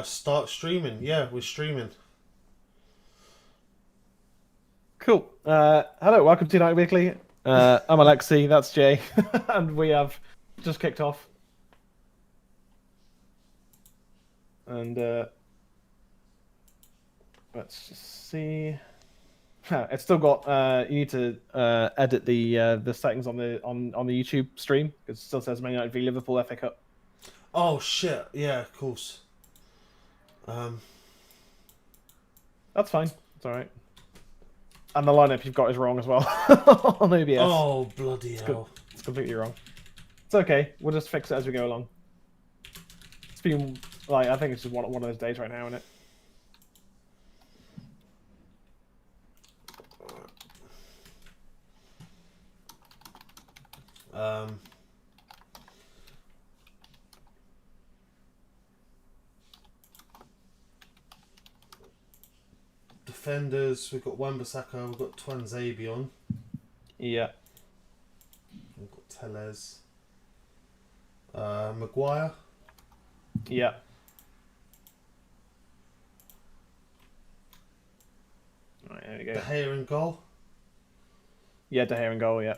Start streaming. Yeah, we're streaming. Cool. Hello, welcome to United Weekly. I'm Alexi, that's Jay, and we have just kicked off. And let's just see. It's still got. You need to edit the settings on the YouTube stream because it still says Man United v Liverpool FA Cup. Oh shit! Yeah, of course. That's fine. It's all right. And the lineup you've got is wrong as well on OBS. Oh bloody hell! It's completely wrong. It's okay. We'll just fix it as we go along. It's been like I think it's just one of those days right now, isn't it? Defenders, we've got Wan-Bissaka, we've got Tuanzebe on. Yeah. We've got Tellez. Maguire. Yeah. Right, there we go. De Gea in goal. Yeah, De Gea in goal, yeah.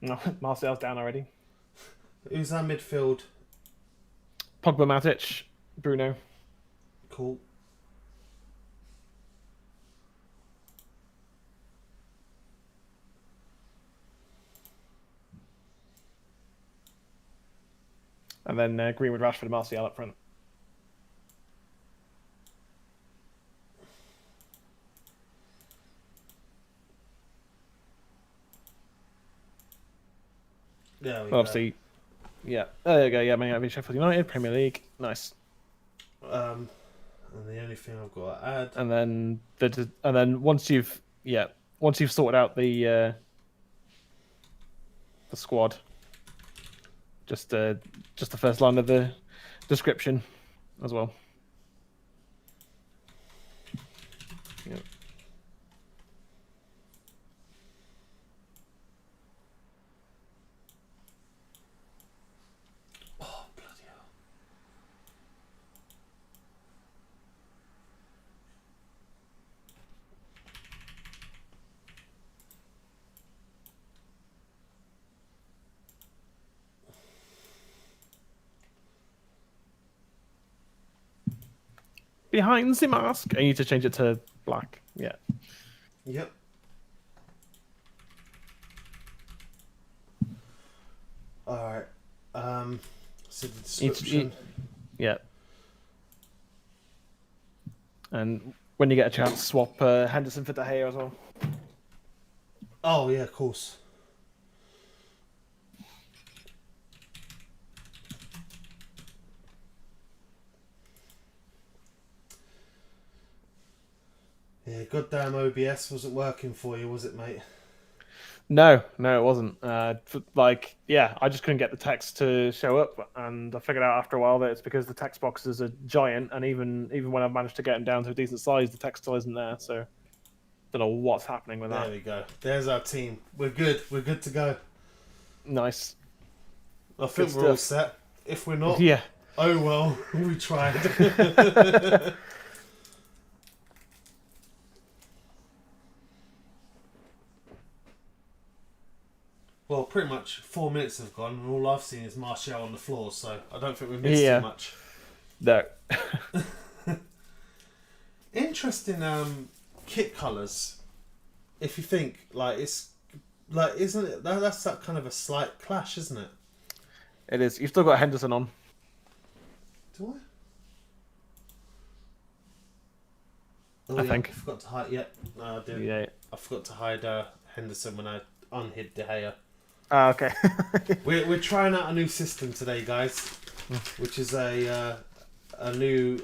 No, Martial's down already. Who's our midfield? Pogba, Matic, Bruno. Cool. And then Greenwood, Rashford, and Martial up front. There we Obviously, go. Yeah. There you go. Yeah, Man United, Sheffield United, Premier League. Nice. And the only thing I've got to add. And then once you've sorted out the squad, just the first line of the description as well. Yep. Oh bloody hell! Behind the mask. I need to change it to black. Yeah. Yep. All right. So the description. Yeah. And when you get a chance, swap Henderson for De Gea as well. Oh yeah, of course. Yeah, goddamn OBS wasn't working for you, was it, mate? No, it wasn't. I just couldn't get the text to show up, and I figured out after a while that it's because the text boxes are giant, and even when I've managed to get them down to a decent size, the text still isn't there. So, don't know what's happening with that. There we go. There's our team. We're good. We're good to go. Nice. I think we're all set. If we're not, yeah. Oh well, we tried. Well, pretty much 4 minutes have gone, and all I've seen is Martial on the floor, so I don't think we've missed too much. No. Interesting kit colours. If you think, like, it's like, isn't it? That's that kind of a slight clash, isn't it? It is. You've still got Henderson on. Do I? Oh, I yeah, think. I forgot to hide. Yeah, no, I did. Yeah. I forgot to hide Henderson when I unhid De Gea. Okay. We're trying out a new system today, guys, which is a new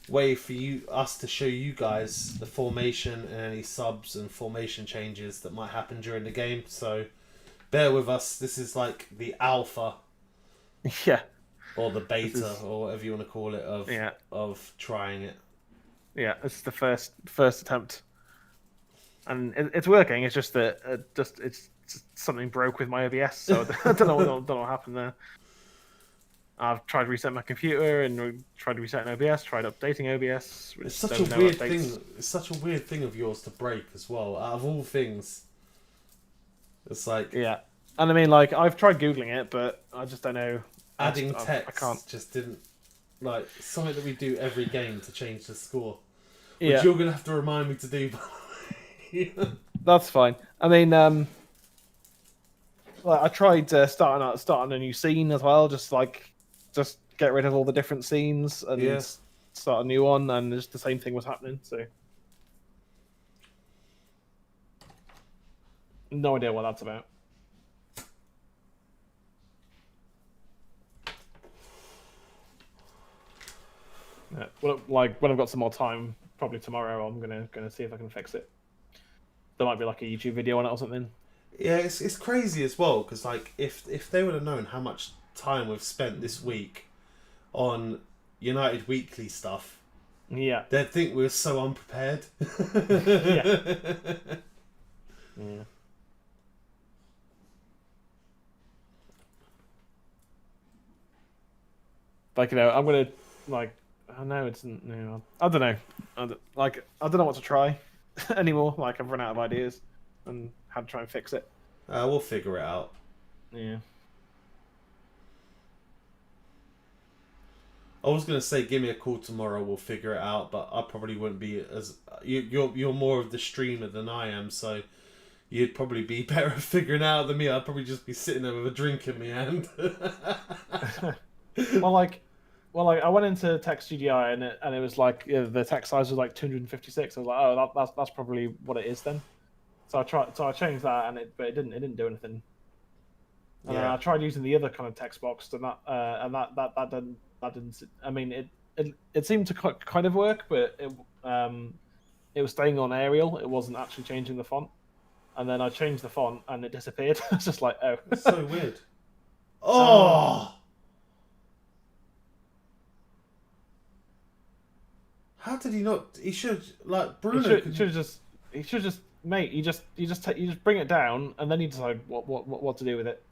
way for us to show you guys the formation and any subs and formation changes that might happen during the game. So bear with us. This is like the alpha, yeah, or the beta, or whatever you want to call it, of trying it. Yeah, this is the first attempt. and it's working. It's just that it's just something broke with my OBS, so I don't know what happened there. I've tried to reset my computer and tried resetting OBS, tried updating OBS. It's such a weird thing. It's such a weird thing of yours to break as well. Out of all things, it's like yeah. And I mean, like I've tried googling it, but I just don't know. Adding text I can't. just didn't like something that we do every game to change the score, which Yeah. you're gonna have to remind me to do. That's fine. I mean, well, I tried starting a new scene as well, just get rid of all the different scenes and start a new one, and just the same thing was happening. So, no idea what that's about. Yeah, well, like when I've got some more time, probably tomorrow, I'm gonna see if I can fix it. There might be like a YouTube video on it or something. Yeah, it's crazy as well because like if they would have known how much time we've spent this week on United Weekly stuff, yeah, they'd think we were so unprepared. yeah. Yeah. Like I'm gonna like. I know it's no. I don't know. I don't know what to try anymore. Like I've run out of ideas and how to try and fix it. We'll figure it out. Yeah. I was gonna say give me a call tomorrow. We'll figure it out, but I probably wouldn't be as you're more of the streamer than I am, so you'd probably be better at figuring it out than me. I'd probably just be sitting there with a drink in my hand. Well, I went into text GDI and it was like the text size was like 256. I was like, oh, that's probably what it is then. So I changed that but it didn't do anything. And then I tried using the other kind of text box and that didn't. I mean it seemed to kind of work, but it was staying on Arial. It wasn't actually changing the font. And then I changed the font and it disappeared. It's just like It's so weird. Oh. How did he not? He should like Bruno. He should just mate. You just bring it down and then you decide what to do with it.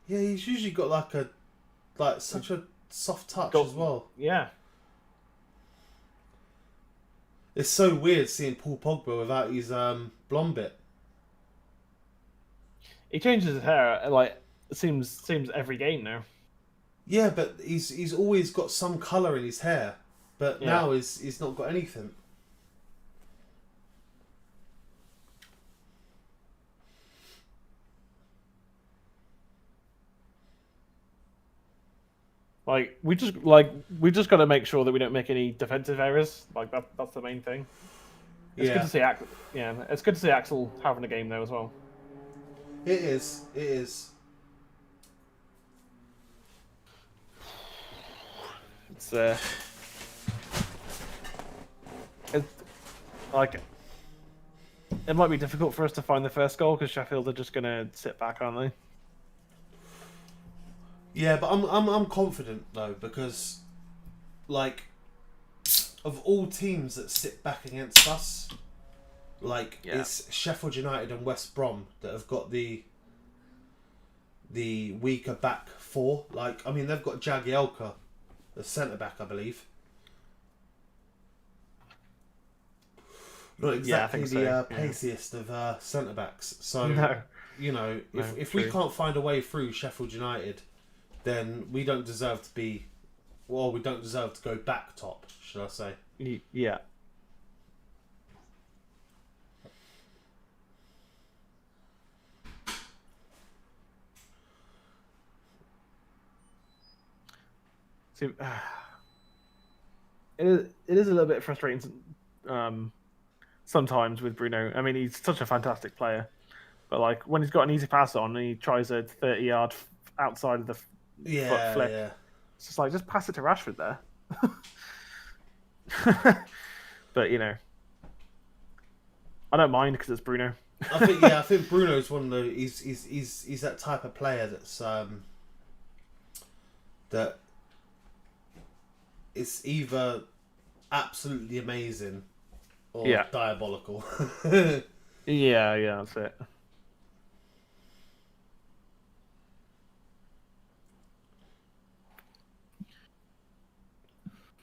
Yeah, he's usually got like such a soft touch as well. Yeah. It's so weird seeing Paul Pogba without his blonde bit. He changes his hair like it seems every game now. Yeah, but he's always got some colour in his hair. But now he's not got anything. We just got to make sure that we don't make any defensive errors. Like that's the main thing. It's good to see Axel. Yeah, it's good to see Axel having a game though as well. It is. It is. It's like it might be difficult for us to find the first goal because Sheffield are just gonna sit back, aren't they? Yeah, but I'm confident though because, like, of all teams that sit back against us, it's Sheffield United and West Brom that have got the weaker back four. Like, I mean, they've got Jagielka, the centre back, I believe. Not exactly the paciest of centre backs. So you know, if we can't find a way through Sheffield United, then we don't deserve to be. Well, we don't deserve to go back top, should I say? Yeah. See, it is a little bit frustrating sometimes with Bruno. I mean, he's such a fantastic player, but like when he's got an easy pass on and he tries a 30-yard outside of the foot flip, it's just like just pass it to Rashford there. But you know, I don't mind because it's Bruno. I think Bruno's one of the he's that type of player that's that it's either absolutely amazing or diabolical. Yeah, that's it.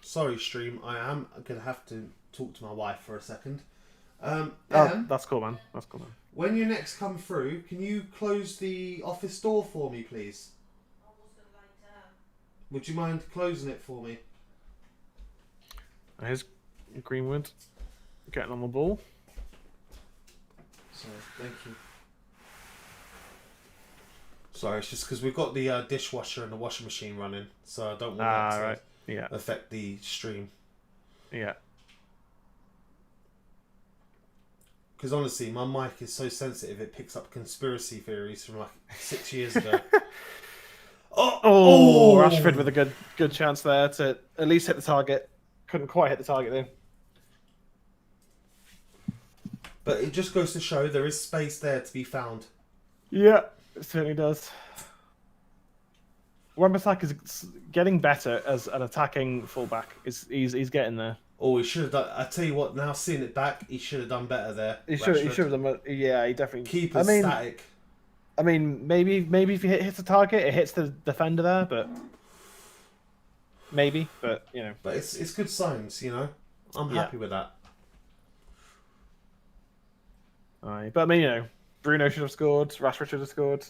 Sorry, stream. I am gonna have to talk to my wife for a second. Oh, Em, that's cool, man. That's cool, man. when you next come through, can you close the office door for me, please? Would you mind closing it for me? Here's Greenwood getting on the ball. Sorry, thank you. Sorry, it's just because we've got the dishwasher and the washing machine running, so I don't want that to affect the stream. Yeah. Because honestly, my mic is so sensitive, it picks up conspiracy theories from like 6 years ago. Rashford with a good chance there to at least hit the target. Couldn't quite hit the target though. But it just goes to show there is space there to be found. Yeah, it certainly does. Wan-Bissaka is getting better as an attacking fullback. He's getting there. Oh, he should have done. I tell you what, now seeing it back, he should have done better there. He should have done. Yeah, he definitely. Keeper's static. I mean, maybe if he hits the target, it hits the defender there, but maybe. But you know. But it's good signs, you know. I'm happy with that. But I mean, you know, Bruno should have scored. Rashford should have scored.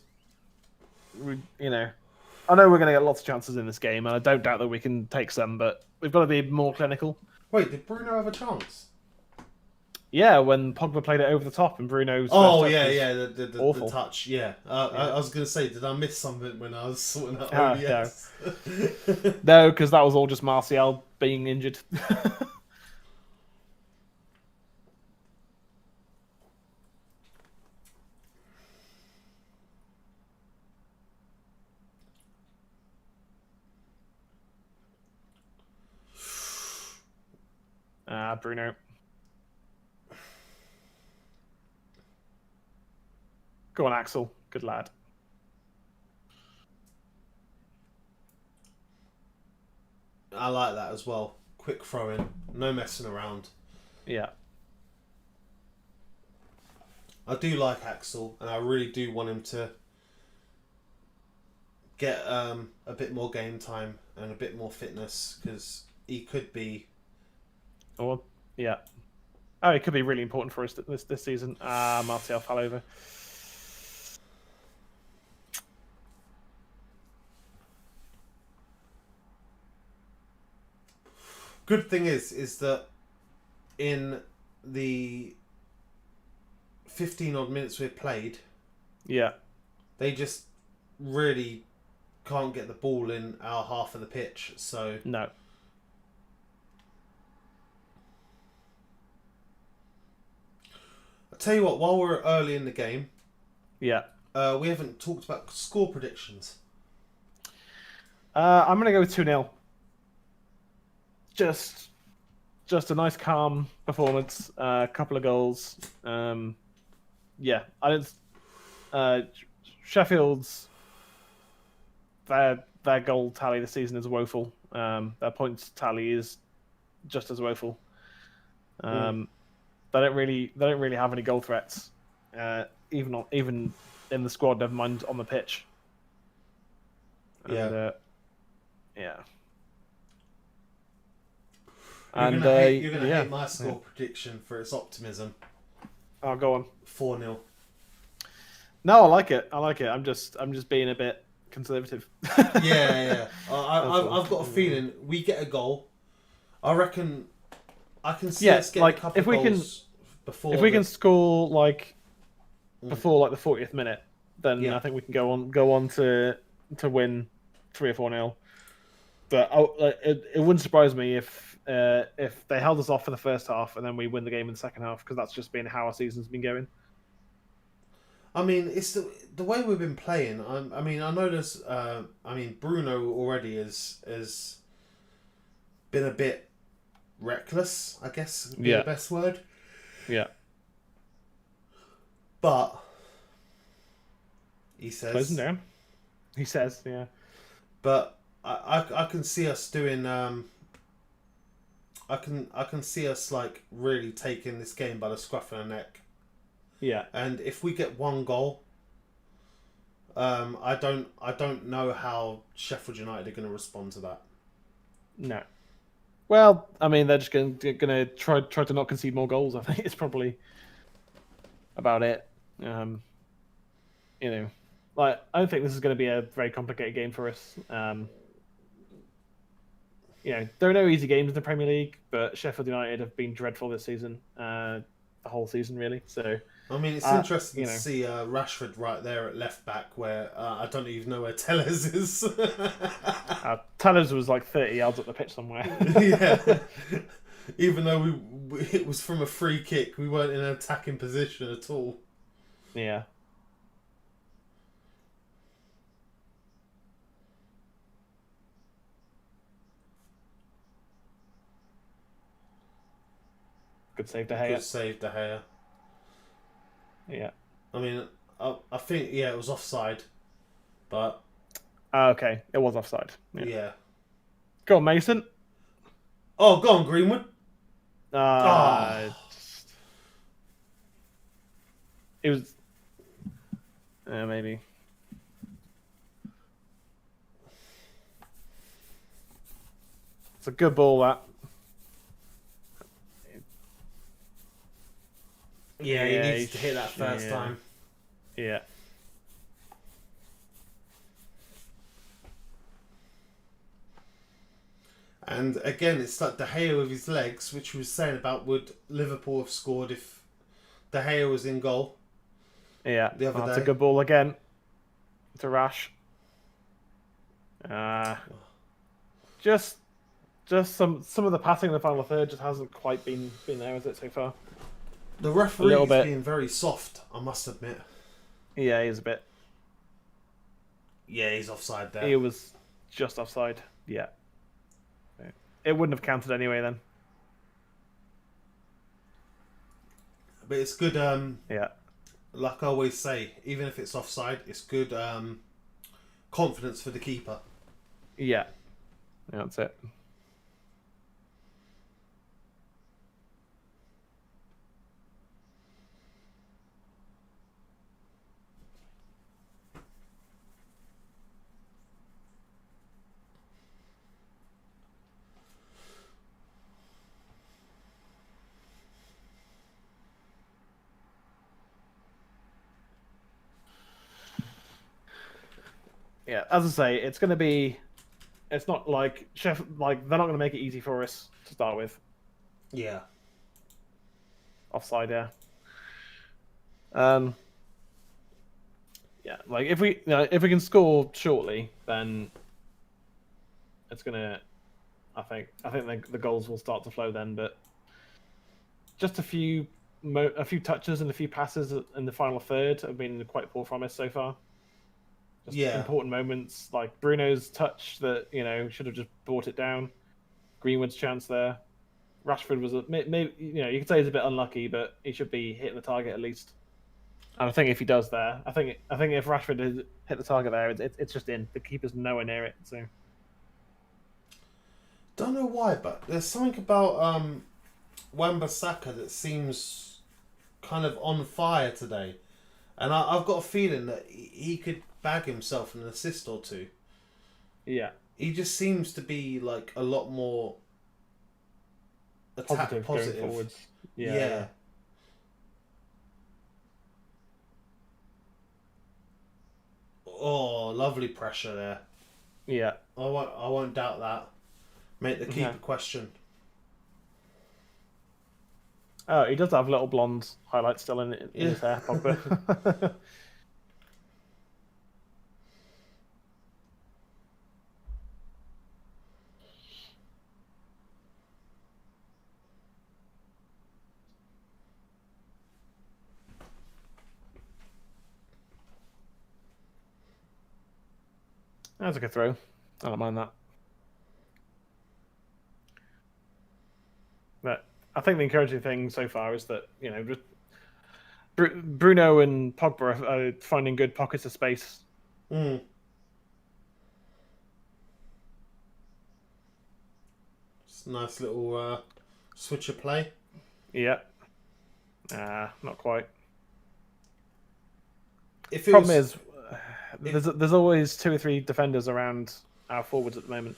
You know, I know we're going to get lots of chances in this game, and I don't doubt that we can take some, but we've got to be more clinical. Wait, did Bruno have a chance? Yeah, when Pogba played it over the top and Bruno's... The touch, yeah. I was going to say, did I miss something when I was sorting out OBS? No, because that was all just Martial being injured. Bruno. Go on, Axel. Good lad. I like that as well. Quick throw in. No messing around. Yeah. I do like Axel, and I really do want him to get a bit more game time and a bit more fitness, because he could be... Oh, yeah. Oh, it could be really important for us this season. Martial fell over. Good thing is that in the 15 odd minutes we've played, they just really can't get the ball in our half of the pitch. So no. I'll tell you what, while we're early in the game, we haven't talked about score predictions. I'm gonna go with 2-0. Just a nice calm performance. A couple of goals. I didn't. Sheffield's their goal tally this season is woeful. Their points tally is just as woeful. They don't really have any goal threats, even in the squad. Never mind on the pitch. Yeah. And you're gonna hate my score prediction for its optimism. Oh, go on. 4-0. No, I like it. I'm just being a bit conservative. Yeah. I've got a feeling we get a goal. I reckon I can see us getting a couple of goals before. If we can score before the 40th minute, then I think we can go on to win 3 or 4-0. But it wouldn't surprise me if they held us off for the first half and then we win the game in the second half, because that's just been how our season's been going. I mean, it's the way we've been playing. I mean, I know there's. Bruno already has been a bit reckless, I guess would be the best word. Yeah. But he says closing down. He says, yeah. But I can see us doing. I can see us like really taking this game by the scruff of the neck. Yeah. And if we get one goal, I don't know how Sheffield United are going to respond to that. No. Well, I mean, they're just going to try to not concede more goals. I think it's probably about it. You know, like I don't think this is going to be a very complicated game for us. You know, there are no easy games in the Premier League, but Sheffield United have been dreadful this season, the whole season really. So, I mean, it's interesting to know. see Rashford right there at left back, where I don't even know where Tellez is. Tellez was like 30 yards up the pitch somewhere. Yeah, even though it was from a free kick, we weren't in an attacking position at all. Yeah. Good save, De Gea. Good save, De Gea. Yeah. I mean, I think, it was offside, but... Okay, it was offside. Yeah. Go on, Mason. Oh, go on, Greenwood. It was... maybe. It's a good ball, that. Yeah, he needs to hit that first time. Yeah. And again, it's like De Gea with his legs, which we were saying about would Liverpool have scored if De Gea was in goal. Yeah, the other that's day. A good ball again. To Rash. Just some of the passing in the final third just hasn't quite been there, has it, so far? The referee's being very soft, I must admit. Yeah, he's a bit. Yeah, he's offside there. He was just offside. Yeah. It wouldn't have counted anyway then. But it's good. Yeah. Like I always say, even if it's offside, it's good confidence for the keeper. Yeah. That's it. Yeah, as I say, it's going to be. It's not like they're not going to make it easy for us to start with. Yeah. Offside, yeah. Yeah, like if we can score shortly, then it's gonna. I think the goals will start to flow then, but just a few touches and a few passes in the final third have been quite poor from us so far. Just important moments like Bruno's touch that should have just brought it down. Greenwood's chance there. Rashford was maybe you could say he's a bit unlucky, but he should be hitting the target at least. And I think if he does there, I think if Rashford had hit the target there, it's just in. The keeper's nowhere near it. So don't know why, but there's something about Wan-Bissaka that seems kind of on fire today, and I've got a feeling that he could bag himself an assist or two. Yeah, he just seems to be like a lot more positive. Going forwards. Yeah. Oh, lovely pressure there. Yeah, I won't doubt that. Make the keeper question. Oh, he does have little blonde highlights still in his hair, Pogba. That's a good throw. I don't mind that. But I think the encouraging thing so far is that Bruno and Pogba are finding good pockets of space. Mm. It's a nice little switch of play. Yeah. Not quite. if it Problem was, is, there's always 2 or 3 defenders around our forwards at the moment.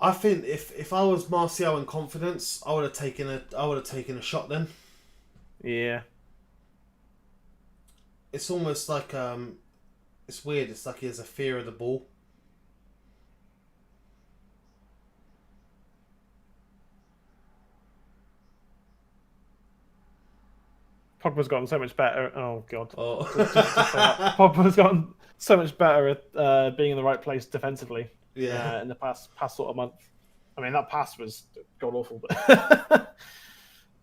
I think if I was Martial in confidence, I would have taken a shot then. Yeah. It's almost like it's weird. It's like he has a fear of the ball. Pogba's gotten so much better. Oh god. Oh. Just say that. Pogba's gotten so much better at being in the right place defensively. Yeah. In the past sort of month. I mean, that pass was god awful, but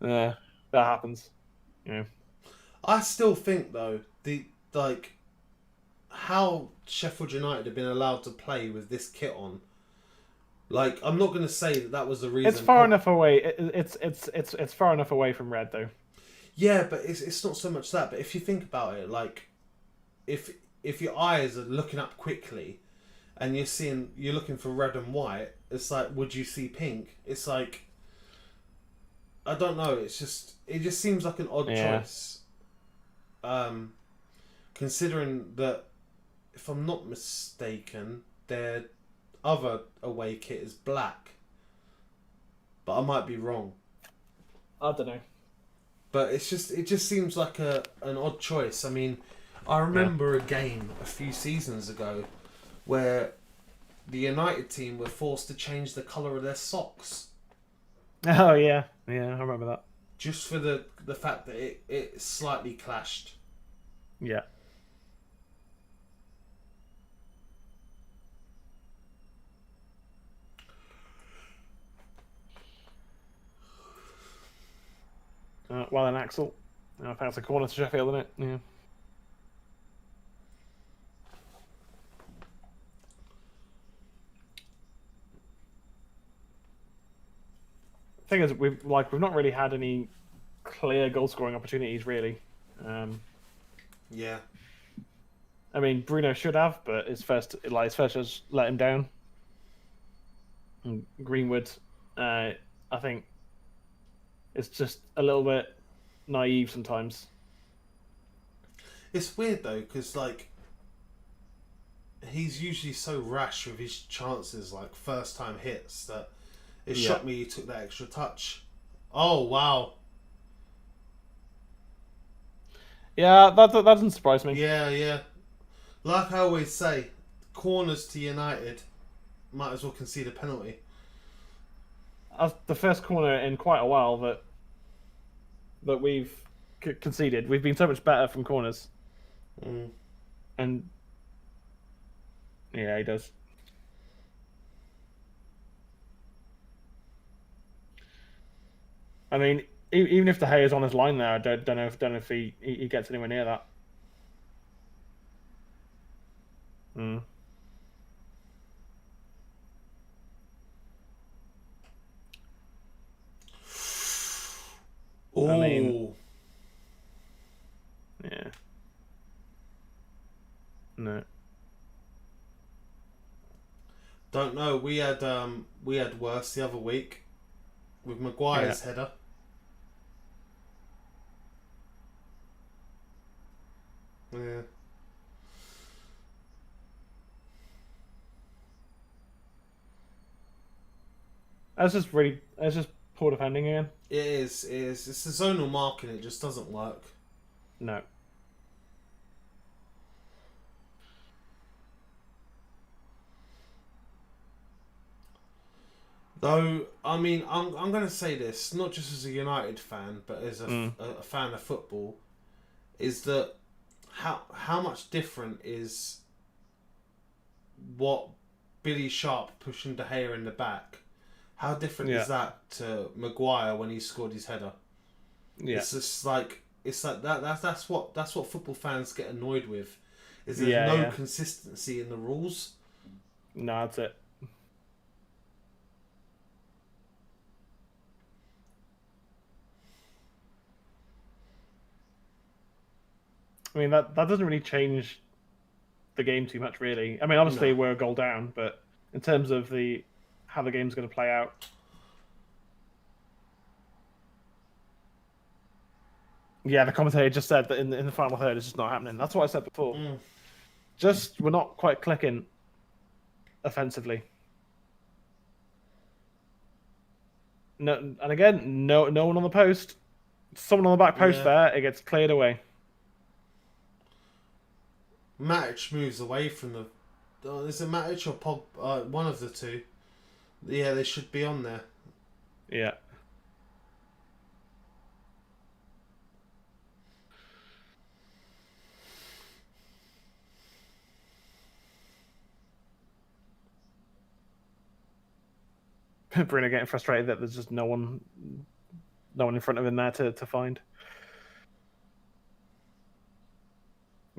yeah, that happens. Yeah. I still think though how Sheffield United have been allowed to play with this kit on. Like, I'm not going to say that was the reason. It's far enough away. It's far enough away from red though. Yeah, but it's not so much that. But if you think about it, like, if your eyes are looking up quickly, and you're looking for red and white, it's like, would you see pink? It's like, I don't know. It just seems like an odd choice. Considering that, if I'm not mistaken, their other away kit is black, but I might be wrong. I don't know. But it just seems like an odd choice. I mean, I remember a game a few seasons ago where the United team were forced to change the colour of their socks. Oh yeah, I remember that. Just for the fact that it slightly clashed. Yeah. Well then, Axel. I think it's a corner to Sheffield, isn't it? Yeah. Thing is, we've not really had any clear goal scoring opportunities, really. Yeah. I mean, Bruno should have, but his first just let him down. And Greenwood, I think, it's just a little bit naive sometimes. It's weird though, because like, he's usually so rash with his chances, like first time hits, that it shocked me he took that extra touch. Oh wow. Yeah, that doesn't surprise me. Yeah. Like I always say, corners to United might as well concede a penalty. That's the first corner in quite a while that we've conceded. We've been so much better from corners. And yeah, he does. I mean, even if De Gea is on his line there, I don't know if he gets anywhere near that. Oh. I mean, yeah. No. Don't know. We had worse the other week with Maguire's header. Yeah. That's just poor defending again. It is. It's the zonal marking. It just doesn't work. No. Though, I mean, I'm going to say this, not just as a United fan, but as a fan of football, is that how much different is what Billy Sharp pushing De Gea in the back? How different is that to Maguire when he scored his header? Yeah. It's just like that's what football fans get annoyed with. Is there's no consistency in the rules. No, that's it. I mean, that doesn't really change the game too much, really. I mean, obviously we're a goal down, but in terms of how the game's going to play out, Yeah, the commentator just said that in the final third it's just not happening. That's what I said before. Just we're not quite clicking offensively. No, and again, no one on the post. Someone on the back post there. It gets cleared away. Matic moves away from the. Is it Matic or Pog? One of the two. Yeah, they should be on there. Yeah. Bruno getting frustrated that there's just no one in front of him there to find.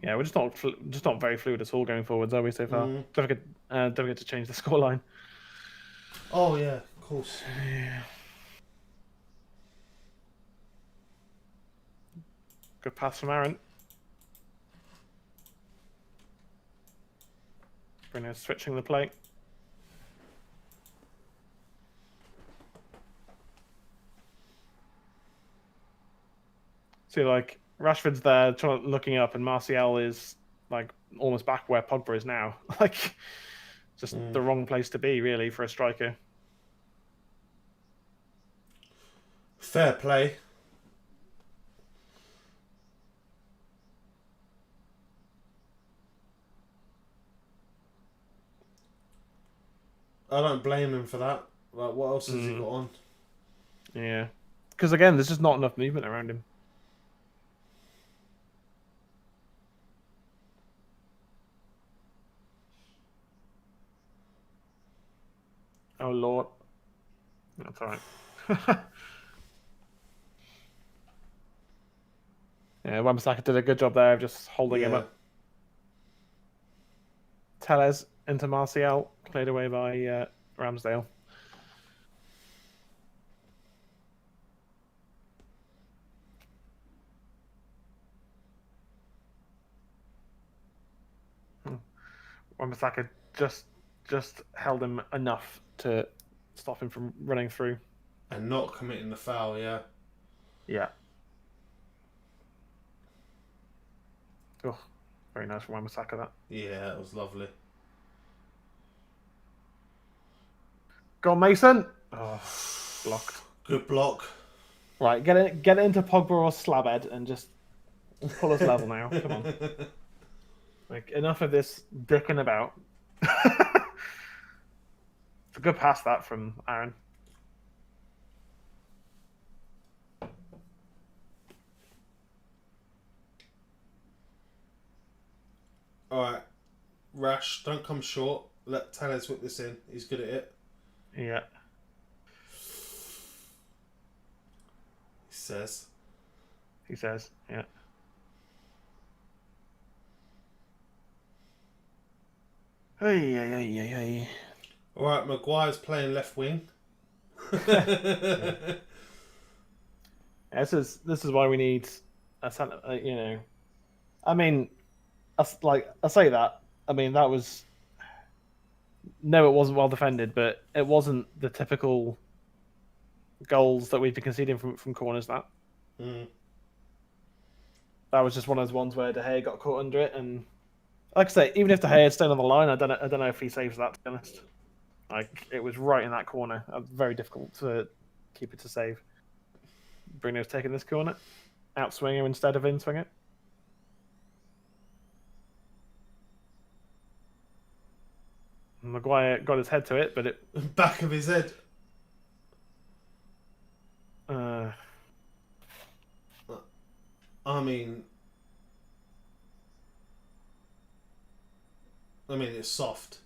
Yeah, we're just not very fluid at all going forwards, are we, so far? Don't forget to change the scoreline. Oh yeah, of course. Yeah. Good pass from Aaron. Bruno switching the play. See, like, Rashford's there looking up, and Martial is, like, almost back where Pogba is now. Like, just the wrong place to be, really, for a striker. Fair play. I don't blame him for that. Like, what else has he got on? Yeah. Because, again, there's just not enough movement around him. Oh, Lord. That's all right. Yeah, Wan-Bissaka did a good job there of just holding him up. Tellez into Martial, played away by Ramsdale. Wan-Bissaka just held him enough to stop him from running through. And not committing the foul, yeah. Yeah. Oh, very nice from Wan-Bissaka, that. Yeah, it was lovely. Go on, Mason. Oh, blocked. Good block. Right, get it into Pogba or Slabhead and just pull us level now. Come on. Like, enough of this dicking about. It's a good pass, that, from Aaron. Alright. Rash, don't come short. Let Tellez whip this in. He's good at it. Yeah. He says, yeah. Hey. Alright, Maguire's playing left wing. Yeah. This is why we need a centre. You know, I mean, I say that. I mean, that was. No, it wasn't well defended, but it wasn't the typical goals that we've been conceding from corners. That was just one of those ones where De Gea got caught under it, and like I say, even if De Gea had stayed on the line, I don't know if he saves that. To be honest, like it was right in that corner. Very difficult to keep it to save. Bruno's taking this corner, outswing him instead of in-swing it. Maguire got his head to it, but it back of his head. I mean, it's soft.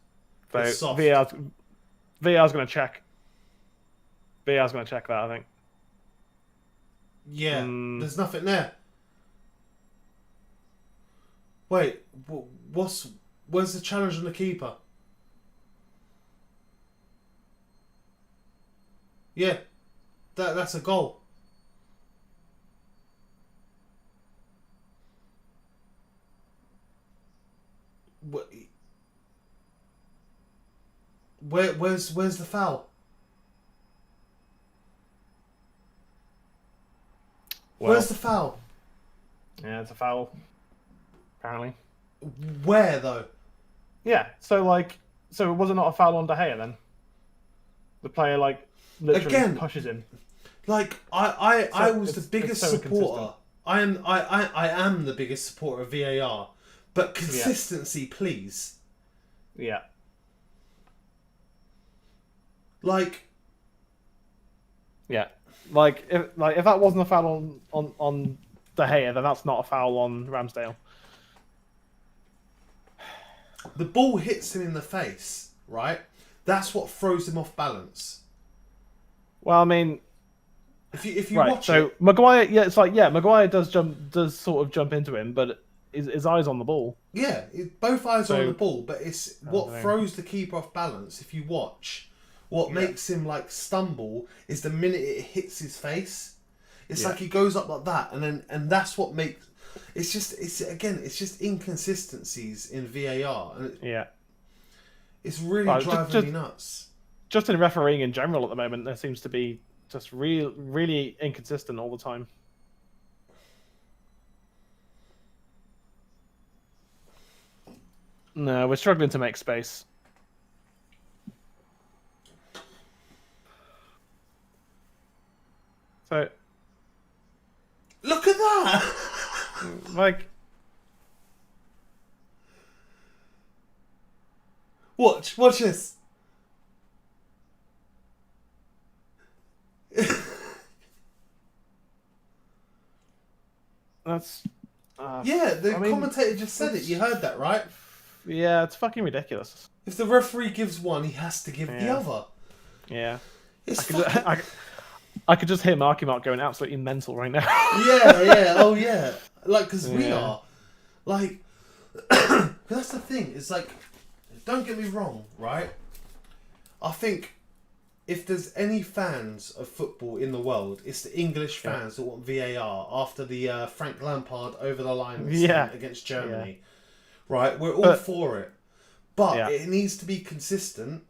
So it's soft. VR's going to check. VR's going to check that, I think. Yeah, there's nothing there. Wait, where's the challenge on the keeper? Yeah, that's a goal. Where's the foul? Well, Where's the foul? Yeah, it's a foul. Apparently. Where though? Yeah. So was it not a foul on De Gea then? The player literally Again, pushes him. I was the biggest so supporter. I am the biggest supporter of VAR, but consistency, please. Yeah. Yeah. If that wasn't a foul on De Gea, then that's not a foul on Ramsdale. The ball hits him in the face, right? That's what throws him off balance. Well, I mean, if you watch so it, Maguire, Maguire does sort of jump into him, but his eyes on the ball. Yeah, both eyes are on the ball, but it's what throws the keeper off balance. If you watch, what makes him stumble is the minute it hits his face. It's like he goes up like that, and that's what makes. It's just inconsistencies in VAR, and it's really driving me nuts. Just in refereeing in general at the moment, there seems to be just really inconsistent all the time. No, we're struggling to make space. So, look at that! Watch this. That's the commentator just said it. You heard that, right? Yeah, it's fucking ridiculous. If the referee gives one, he has to give the other. Yeah. It's I could just hear Marky Mark going absolutely mental right now. Oh yeah. Because we are. That's the thing. It's don't get me wrong, right? I think if there's any fans of football in the world, it's the English fans that want VAR after the Frank Lampard over the line against Germany. Right? We're all for it. But it needs to be consistent,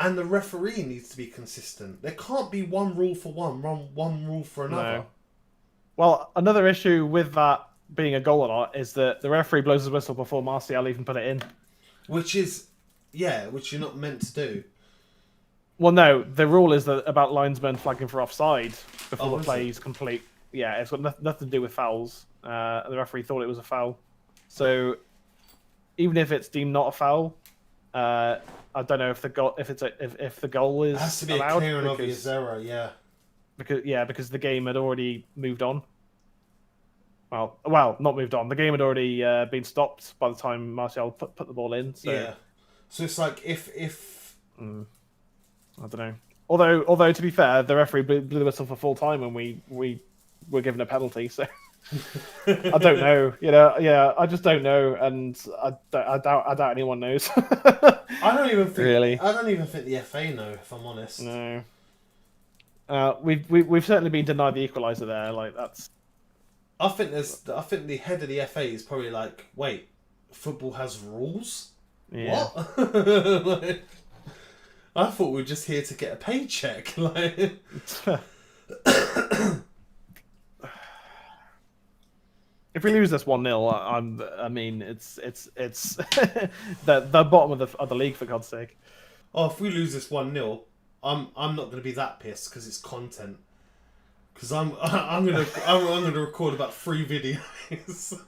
and the referee needs to be consistent. There can't be one rule for one rule for another. No. Well, another issue with that being a goal or not is that the referee blows his whistle before Martial even put it in. Which you're not meant to do. Well, no, the rule is that about linesmen flagging for offside before the play is complete. Yeah, it's got nothing to do with fouls. The referee thought it was a foul. So even if it's deemed not a foul, I don't know if the goal if the goal is it has to be allowed a clear and obvious error. Yeah. Because the game had already moved on. Well, not moved on. The game had already been stopped by the time Martial put the ball in. So. Yeah. So it's if I don't know. Although to be fair, the referee blew the whistle for full time and we were given a penalty. So I don't know. I just don't know, and I doubt anyone knows. I don't even think the FA know, if I'm honest. No. We've certainly been denied the equaliser there. That's. I think the head of the FA is probably wait, football has rules? Yeah. What? I thought we were just here to get a paycheck. If we lose this 1-0, I mean it's the bottom of the league, for God's sake. Oh, if we lose this 1-0, I'm not going to be that pissed because it's content. Because I'm gonna record about 3 videos.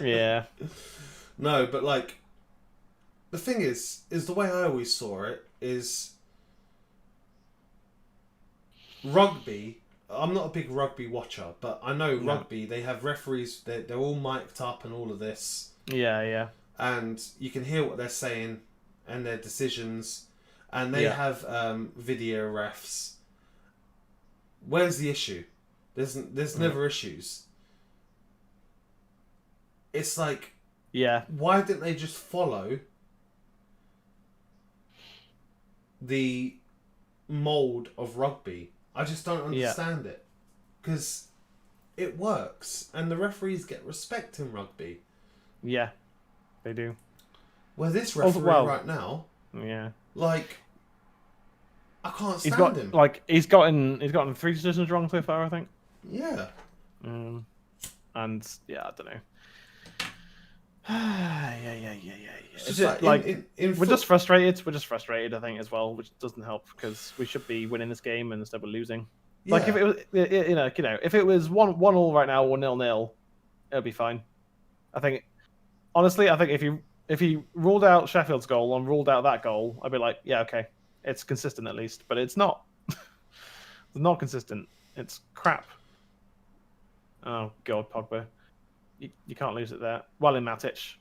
Yeah. No, but the thing is the way I always saw it is rugby. I'm not a big rugby watcher, but I know rugby. They have referees. They're all mic'd up and all of this. Yeah. And you can hear what they're saying and their decisions, and they have video refs. Where's the issue? There's never issues. It's why didn't they just follow the mold of rugby? I just don't understand it. Because it works, and the referees get respect in rugby. Yeah, they do. Well, this referee right now, I can't stand him. He's gotten 3 decisions wrong so far, I think. Yeah. And yeah, I don't know. Yeah. It's just like we're just frustrated. We're just frustrated, I think, as well, which doesn't help because we should be winning this game and instead we're losing. Yeah. Like if it was, if it was 1-1 right now or 0-0, it'll be fine. I think, honestly, if you ruled out Sheffield's goal and ruled out that goal, I'd be like, yeah, okay, it's consistent at least, but it's not. It's not consistent. It's crap. Oh God, Pogba. You can't lose it there. Well in Matic.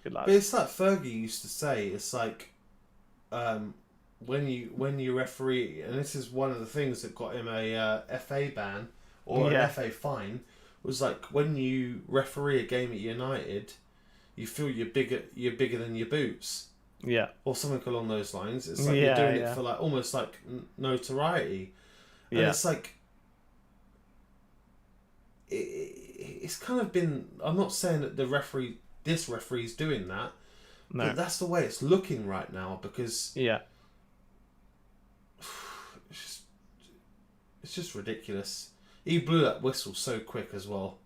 Good lad. But it's like Fergie used to say. It's like, when you referee, and this is one of the things that got him a FA ban or an FA fine, was like when you referee a game at United, you feel you're bigger than your boots. Yeah. Or something along those lines. It's like you're doing it for like almost like notoriety. And it's like it's kind of been. I'm not saying that this referee's doing that, but that's the way it's looking right now because it's just ridiculous. He blew that whistle so quick as well.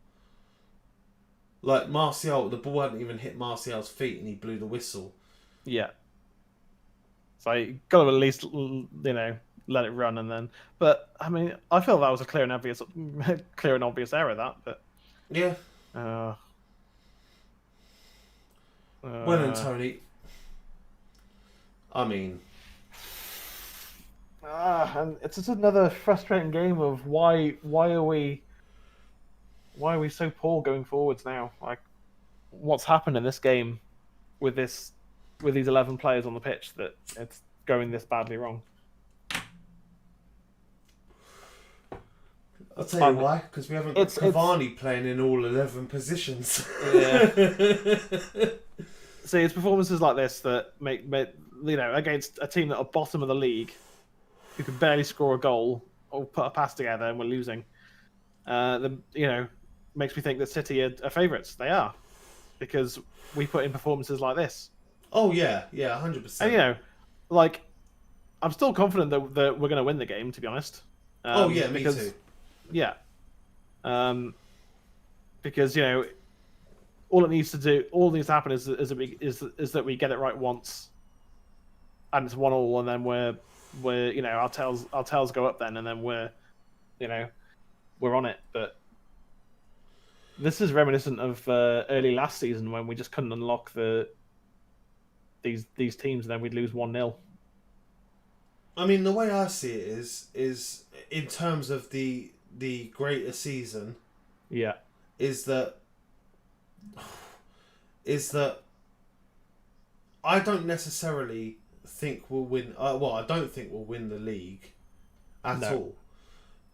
Like Martial, the ball hadn't even hit Martial's feet, and he blew the whistle. Yeah. So you got to at least let it run and then. But I mean, I feel that was a clear and obvious error. That, but yeah. Well done, Tony. I mean, and it's just another frustrating game of why are we so poor going forwards now? Like, what's happened in this game with these 11 players on the pitch that it's going this badly wrong? I'll tell you why. Because we haven't got Cavani playing in all 11 positions. Yeah. See, it's performances like this that make against a team that are bottom of the league, who can barely score a goal or put a pass together, and we're losing. Makes me think that City are favourites. They are, because we put in performances like this. Oh yeah, 100%. And I'm still confident that we're going to win the game. To be honest. Me too. Yeah. Because all that needs to happen is that we get it right once, and it's 1-1, and then we're our tails go up then, and then we're on it. But this is reminiscent of early last season when we just couldn't unlock these teams, and then we'd lose 1-0. I mean, the way I see it is in terms of the greater season. Yeah. Is that I don't necessarily think we'll win. I don't think we'll win the league at all.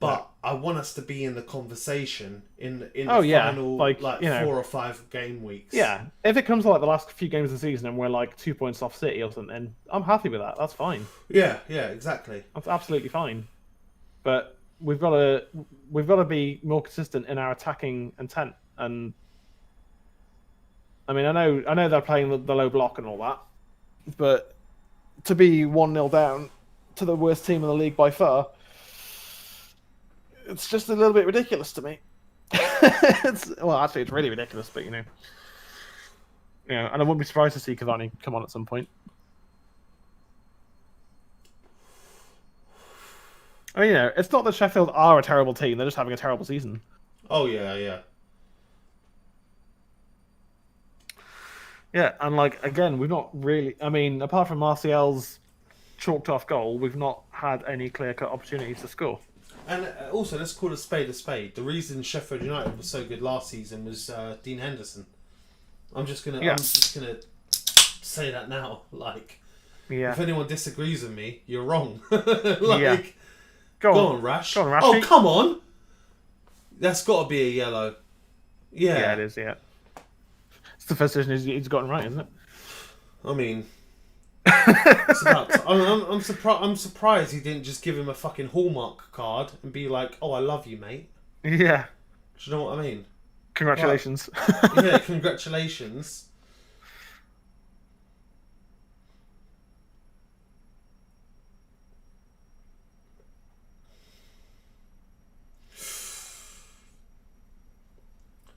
But I want us to be in the conversation in the final 4 or 5 game weeks. Yeah, if it comes to like the last few games of the season and we're like 2 points off City or something, I'm happy with that. That's fine. Yeah, exactly. That's absolutely fine. But we've got to be more consistent in our attacking intent. And I mean, I know they're playing the low block and all that, but to be 1-0 down to the worst team in the league by far, it's just a little bit ridiculous to me. Actually, it's really ridiculous, but and I wouldn't be surprised to see Cavani come on at some point. I mean, it's not that Sheffield are a terrible team; they're just having a terrible season. Oh yeah. Yeah, and again, we've not really. I mean, apart from Martial's chalked off goal, we've not had any clear-cut opportunities to score. And also, let's call a spade a spade. The reason Sheffield United was so good last season was Dean Henderson. I'm just gonna say that now. If anyone disagrees with me, you're wrong. Go on, Rash. Oh, come on. That's got to be a yellow. Yeah, it is. Yeah, it's the first decision he's gotten right, isn't it? I mean. I'm surprised he didn't just give him a fucking Hallmark card and be like, "Oh, I love you, mate." Yeah. Do you know what I mean? Congratulations. Yeah, congratulations.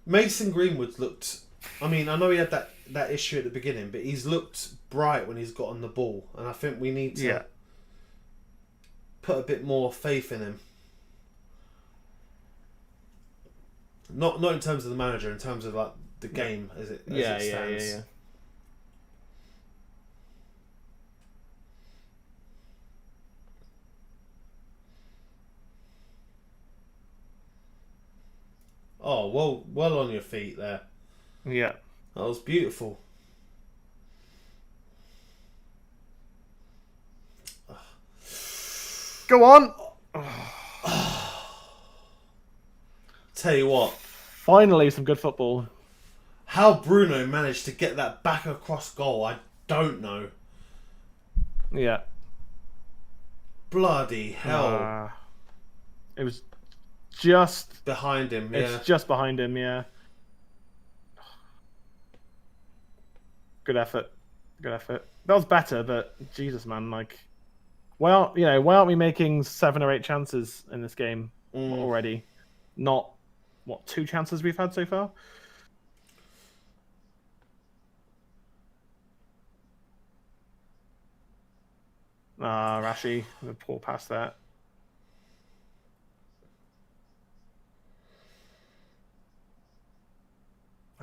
Mason Greenwood looked. I mean, I know he had that issue at the beginning, but he's looked bright when he's got on the ball, and I think we need to put a bit more faith in him. Not in terms of the manager, in terms of like the game as it stands. Yeah. Oh, well on your feet there. Yeah. That was beautiful. Go on. Tell you what. Finally, some good football. How Bruno managed to get that back across goal, I don't know. Yeah. Bloody hell. It was just behind him, yeah. It's just behind him, yeah. Good effort. That was better, but Jesus, man, like, why aren't we making 7 or 8 chances in this game already? Not, 2 chances we've had so far? Rashi, the poor pass there.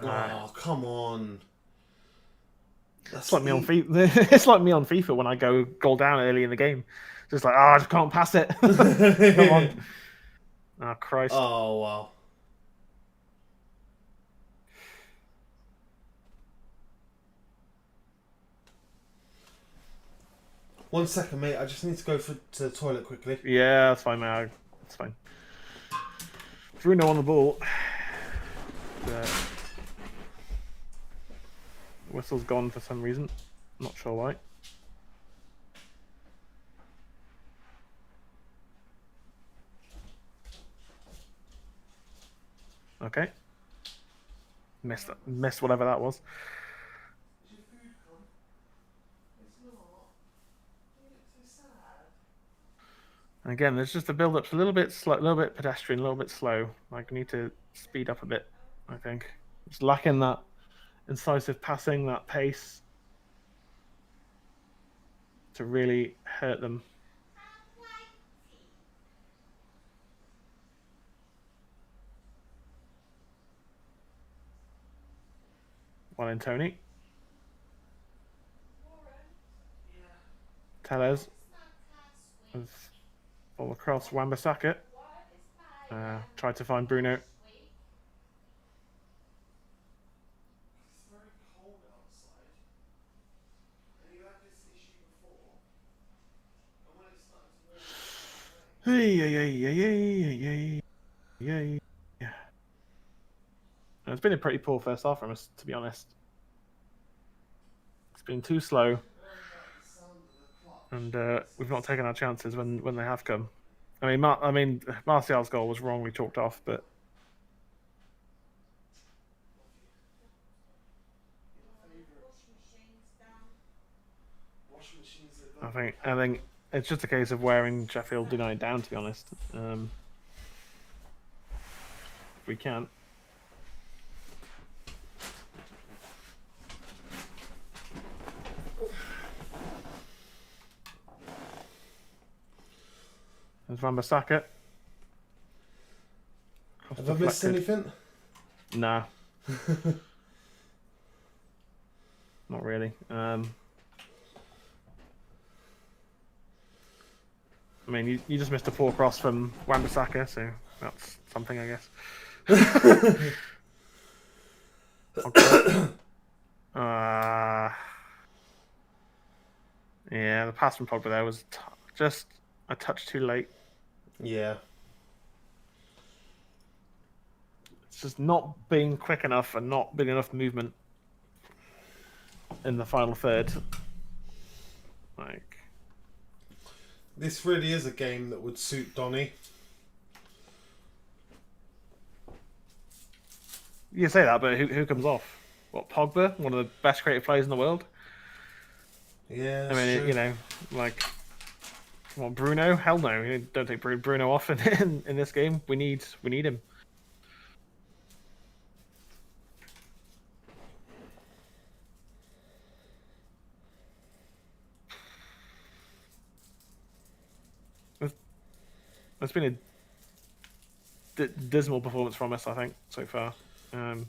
Oh, come on. It's like me on FIFA. It's like me on FIFA when I go goal down early in the game. Just like, I just can't pass it. Come on. Oh, Christ. Oh, wow. One second, mate. I just need to go to the toilet quickly. Yeah, that's fine, mate. That's fine. Bruno on the ball. Whistle's gone for some reason. Not sure why. Okay. Missed whatever that was. And again, there's just the build-up's a little bit slow, a little bit pedestrian, a little bit slow. Like, we need to speed up a bit, I think. It's lacking that incisive passing, that pace to really hurt them. Well in, Tony. Tellez. All across Wan-Bissaka. Tried to find Bruno. Hey. It's been a pretty poor first half from us, to be honest. It's been too slow. And we've not taken our chances when they have come. I mean, Martial's goal was wrongly chalked off, but I think it's just a case of wearing Sheffield United down, to be honest. If we can. There's Wan-Bissaka. Have I missed anything? Nah. Not really. I mean, you just missed a poor cross from Wan-Bissaka, so that's something, I guess. Yeah, the pass from Pogba there was just a touch too late. Yeah. It's just not being quick enough and not being enough movement in the final third. Like, this really is a game that would suit Donny. You say that, but who comes off? What, Pogba? One of the best creative players in the world? Yeah, I mean, true. you know, like, what, Bruno? Hell no. You don't take Bruno off in this game. We need him. It's been a dismal performance from us, I think, so far. And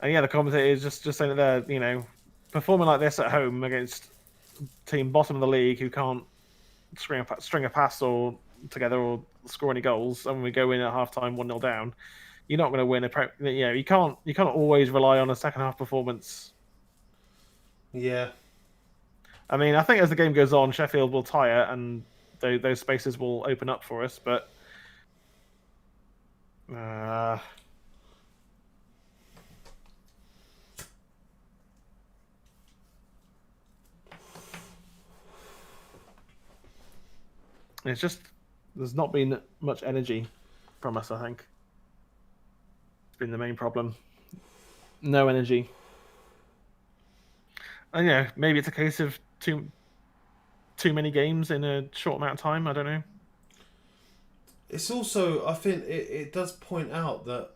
yeah, the commentator is just saying that they're, performing like this at home against team bottom of the league who can't string a pass or together or score any goals, and we go in at half-time 1-0 down, you're not going to win you can't always rely on a second half performance. Yeah. I mean, I think as the game goes on, Sheffield will tire and those spaces will open up for us, but it's just there's not been much energy from us, I think. It's been the main problem. No energy. And maybe it's a case of too many games in a short amount of time. I don't know. It's also, I think it does point out that,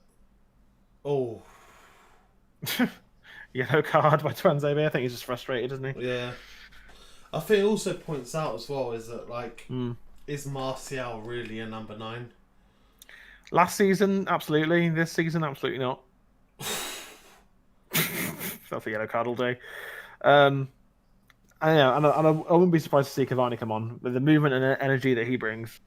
yellow card by Twanzebe. I think he's just frustrated, isn't he? Yeah. I think it also points out as well is that, like, is Martial really a number 9? Last season, absolutely. This season, absolutely not. That's a yellow card all day. And I wouldn't be surprised to see Cavani come on with the movement and energy that he brings.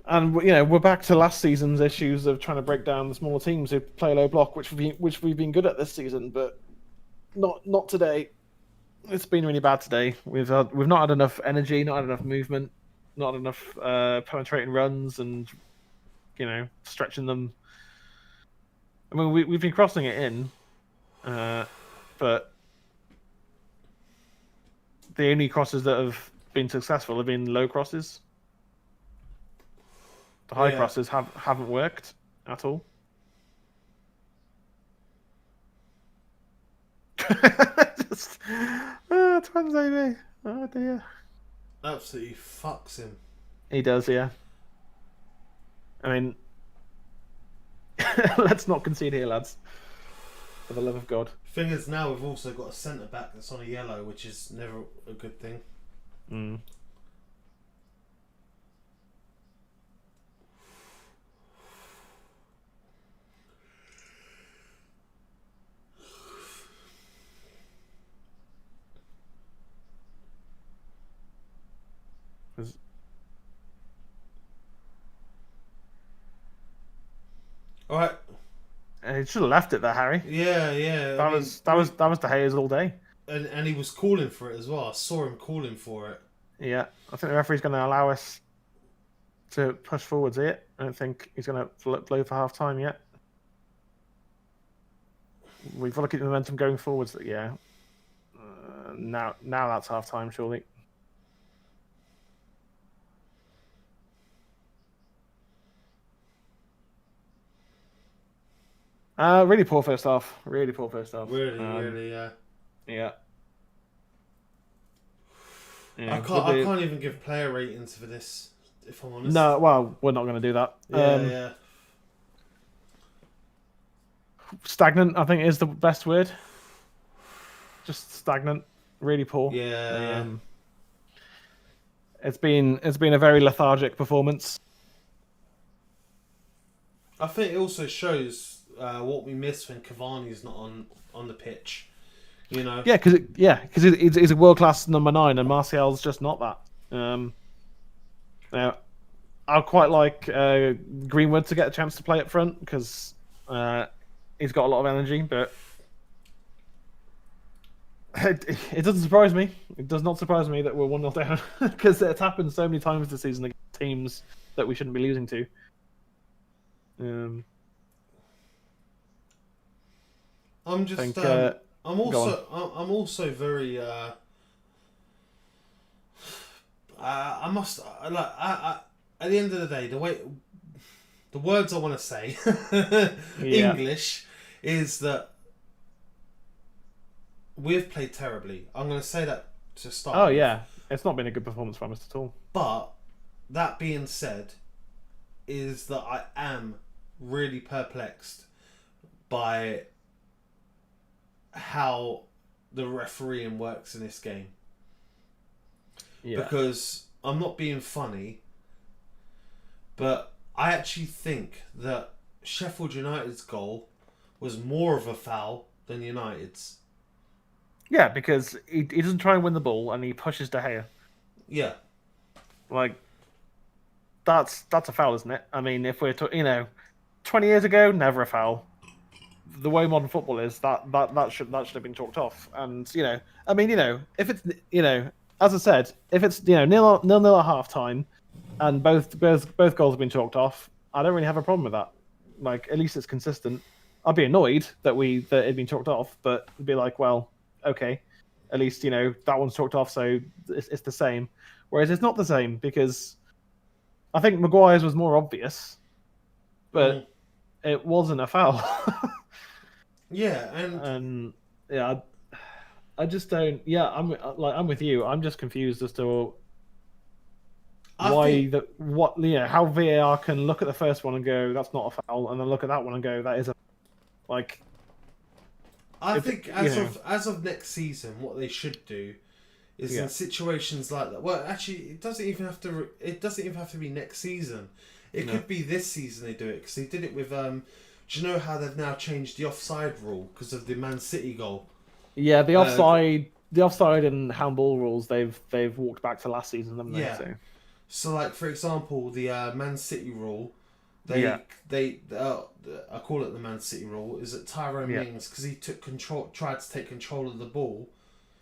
And we're back to last season's issues of trying to break down the smaller teams who play low block, which we've been good at this season, but not today. It's been really bad today. We've not had enough energy, not had enough movement, not enough penetrating runs, and stretching them. I mean, we've been crossing it in, but the only crosses that have been successful have been low crosses. The high crosses haven't worked at all. Twanzebe. Oh dear. Absolutely fucks him. He does, yeah. I mean, let's not concede here, lads. For the love of God. Thing is, now we've also got a centre back that's on a yellow, which is never a good thing. All right. He should have left it there, Harry. Yeah. That was De Gea's all day. And he was calling for it as well. I saw him calling for it. Yeah, I think the referee's going to allow us to push forwards here. I don't think he's going to blow for half time yet. We've got to keep the momentum going forwards. Yeah. Now that's half time, surely. Really poor first half. Really poor first half. Really, yeah. Yeah. I can't even give player ratings for this, if I'm honest. No, well, we're not going to do that. Yeah. Stagnant, I think, is the best word. Just stagnant. Really poor. Yeah. It's been a very lethargic performance. I think it also shows what we miss when Cavani's not on the pitch. Yeah, because he's a world class number 9, and Martial's just not that. Now, I'd quite like Greenwood to get a chance to play up front because he's got a lot of energy, but it doesn't surprise me. It does not surprise me that we're 1-0 down because it's happened so many times this season against teams that we shouldn't be losing to. I'm just. I'm also very. I must at the end of the day, the words I want to say, English, is that we've played terribly. I'm going to say that to start. Oh yeah, it's not been a good performance from us at all. But that being said, is that I am really perplexed by how the refereeing works in this game. Yeah. Because I'm not being funny, but I actually think that Sheffield United's goal was more of a foul than United's. Yeah, because he doesn't try and win the ball and he pushes De Gea. Yeah. Like, that's a foul, isn't it? I mean, if we're 20 years ago, never a foul. The way modern football is, that should have been chalked off. And I mean, if it's as I said, if it's 0-0 at half time, and both goals have been chalked off, I don't really have a problem with that. Like, at least it's consistent. I'd be annoyed that it'd been chalked off, but it'd be like, well, okay, at least that one's chalked off, so it's the same. Whereas it's not the same, because I think Maguire's was more obvious, but it wasn't a foul. Yeah, and yeah, I just don't. Yeah, I'm with you. I'm just confused as to how VAR can look at the first one and go, that's not a foul, and then look at that one and go, that is a like. I think as of next season, what they should do is in situations like that. Well, actually, it doesn't even have to. It doesn't even have to be next season. It could be this season they do it, because they did it with. Do you know how they've now changed the offside rule because of the Man City goal? Yeah, the offside and handball rules. They've walked back to last season, haven't they? Yeah. So, like, for example, the Man City rule. I call it the Man City rule. Is that Tyrone Mings, because he tried to take control of the ball.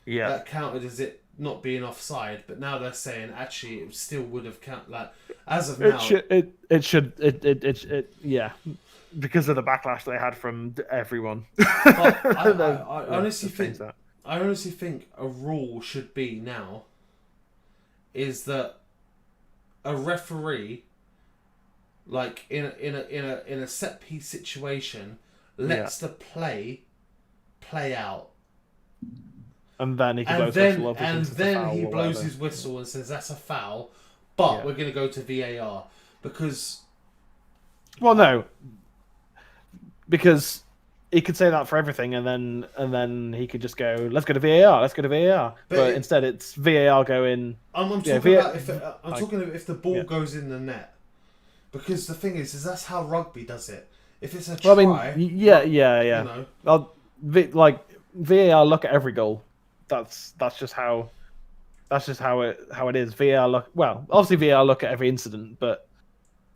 Yeah. That counted as it not being offside, but now they're saying actually it still would have counted. Like, as of now, it should. Yeah. Because of the backlash they had from everyone. I honestly think a rule should be now is that a referee, like in a set piece situation, lets the play out, and then he blows his whistle and says that's a foul, but we're going to go to VAR because. Well, no. Because he could say that for everything, and then he could just go, "Let's go to VAR, But instead, it's VAR going. I'm talking about if the ball goes in the net, because the thing is that's how rugby does it. If it's a try, like VAR look at every goal. That's just how it is. Obviously VAR look at every incident, but.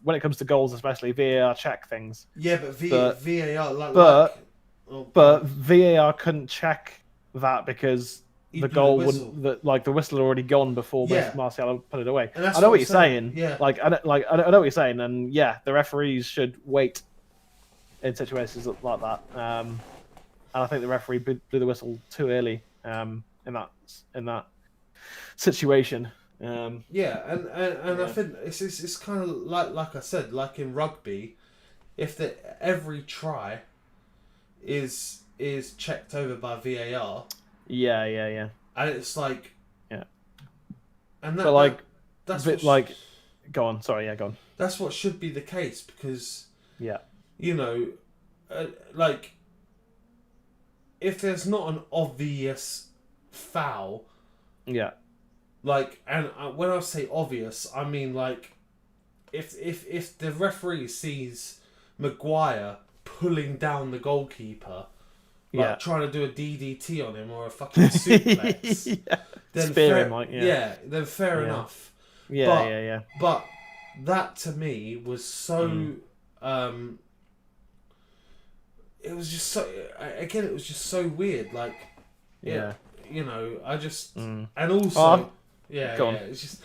When it comes to goals, especially, VAR check things. Yeah, but VAR... But VAR couldn't check that because the goal wouldn't... the whistle had already gone before Martial put it away. I know what you're saying. Yeah. I know what you're saying. And yeah, the referees should wait in situations like that. And I think the referee blew the whistle too early in that situation. And I think it's kind of like I said, like in rugby, if every try is checked over by VAR. Yeah. And it's like. Yeah. And that's go on. Sorry, go on. That's what should be the case because. Yeah. If there's not an obvious foul. Yeah. And when I say obvious, I mean if the referee sees Maguire pulling down the goalkeeper, trying to do a DDT on him or a fucking suplex, then then fair enough. Yeah. But that to me was so. It was just so. Again, it was just so weird. I just and also. It's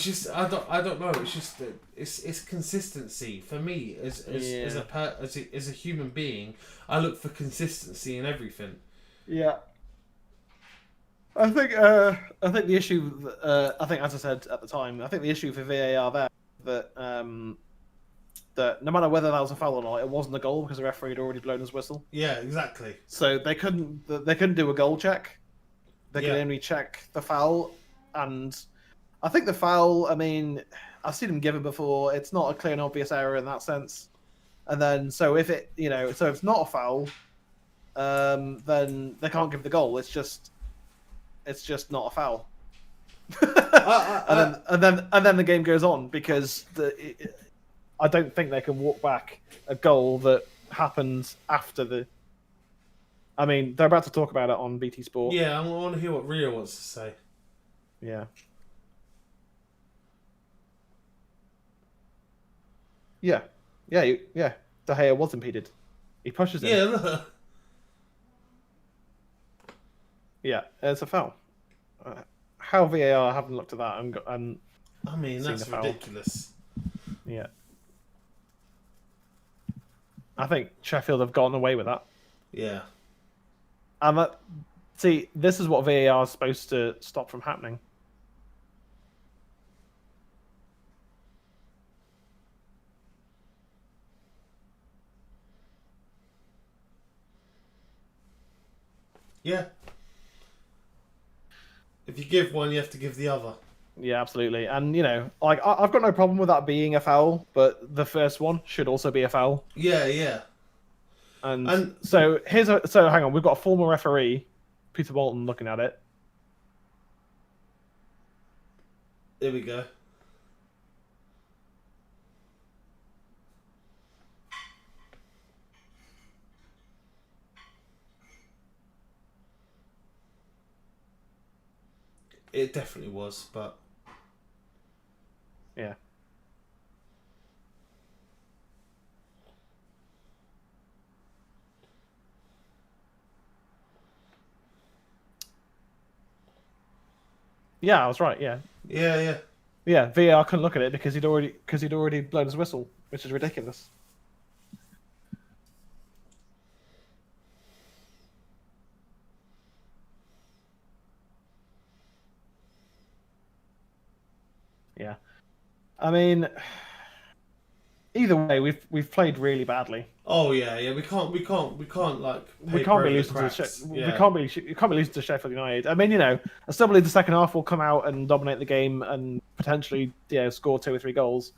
just I don't know. It's just it's consistency for me as a human being. I look for consistency in everything. Yeah, I think the issue. I think, as I said at the time, I think the issue for VAR that no matter whether that was a foul or not, it wasn't a goal because the referee had already blown his whistle. Yeah, exactly. So they couldn't do a goal check. They could only check the foul. And I think the foul, I mean, I've seen them given before. It's not a clear and obvious error in that sense. And then, so if it's not a foul, then they can't give the goal. It's just not a foul. and then the game goes on because I don't think they can walk back a goal that happened after the. I mean, they're about to talk about it on BT Sport. Yeah, I want to hear what Rio wants to say. Yeah. Yeah. De Gea was impeded. He pushes him. Yeah, look. Yeah, it's a foul. How VAR haven't looked at that and I mean, that's ridiculous. Yeah. I think Sheffield have gotten away with that. Yeah. And see, this is what VAR is supposed to stop from happening. Yeah. If you give one, you have to give the other. Yeah, absolutely. And, like, I've got no problem with that being a foul, but the first one should also be a foul. Yeah. And so hang on, we've got a former referee, Peter Bolton, looking at it. Here we go. It definitely was, but yeah. Yeah, I was right. Yeah. Yeah. Yeah, VAR couldn't look at it because he'd already blown his whistle, which is ridiculous. Yeah, I mean, either way, we've played really badly. Oh yeah. We can't like. We can't be losing to Sheffield United. I mean, I still believe the second half will come out and dominate the game and potentially, score 2 or 3 goals.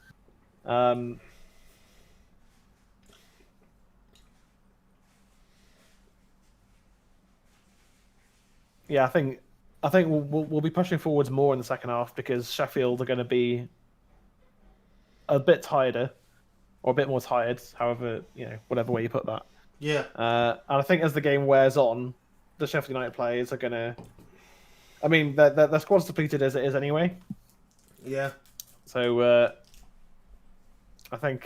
Yeah, I think we'll be pushing forwards more in the second half because Sheffield are going to be a bit tireder, or a bit more tired, however, whatever way you put that. Yeah. And I think as the game wears on, the Sheffield United players are going to... I mean, their squad's depleted as it is anyway. Yeah. So, I think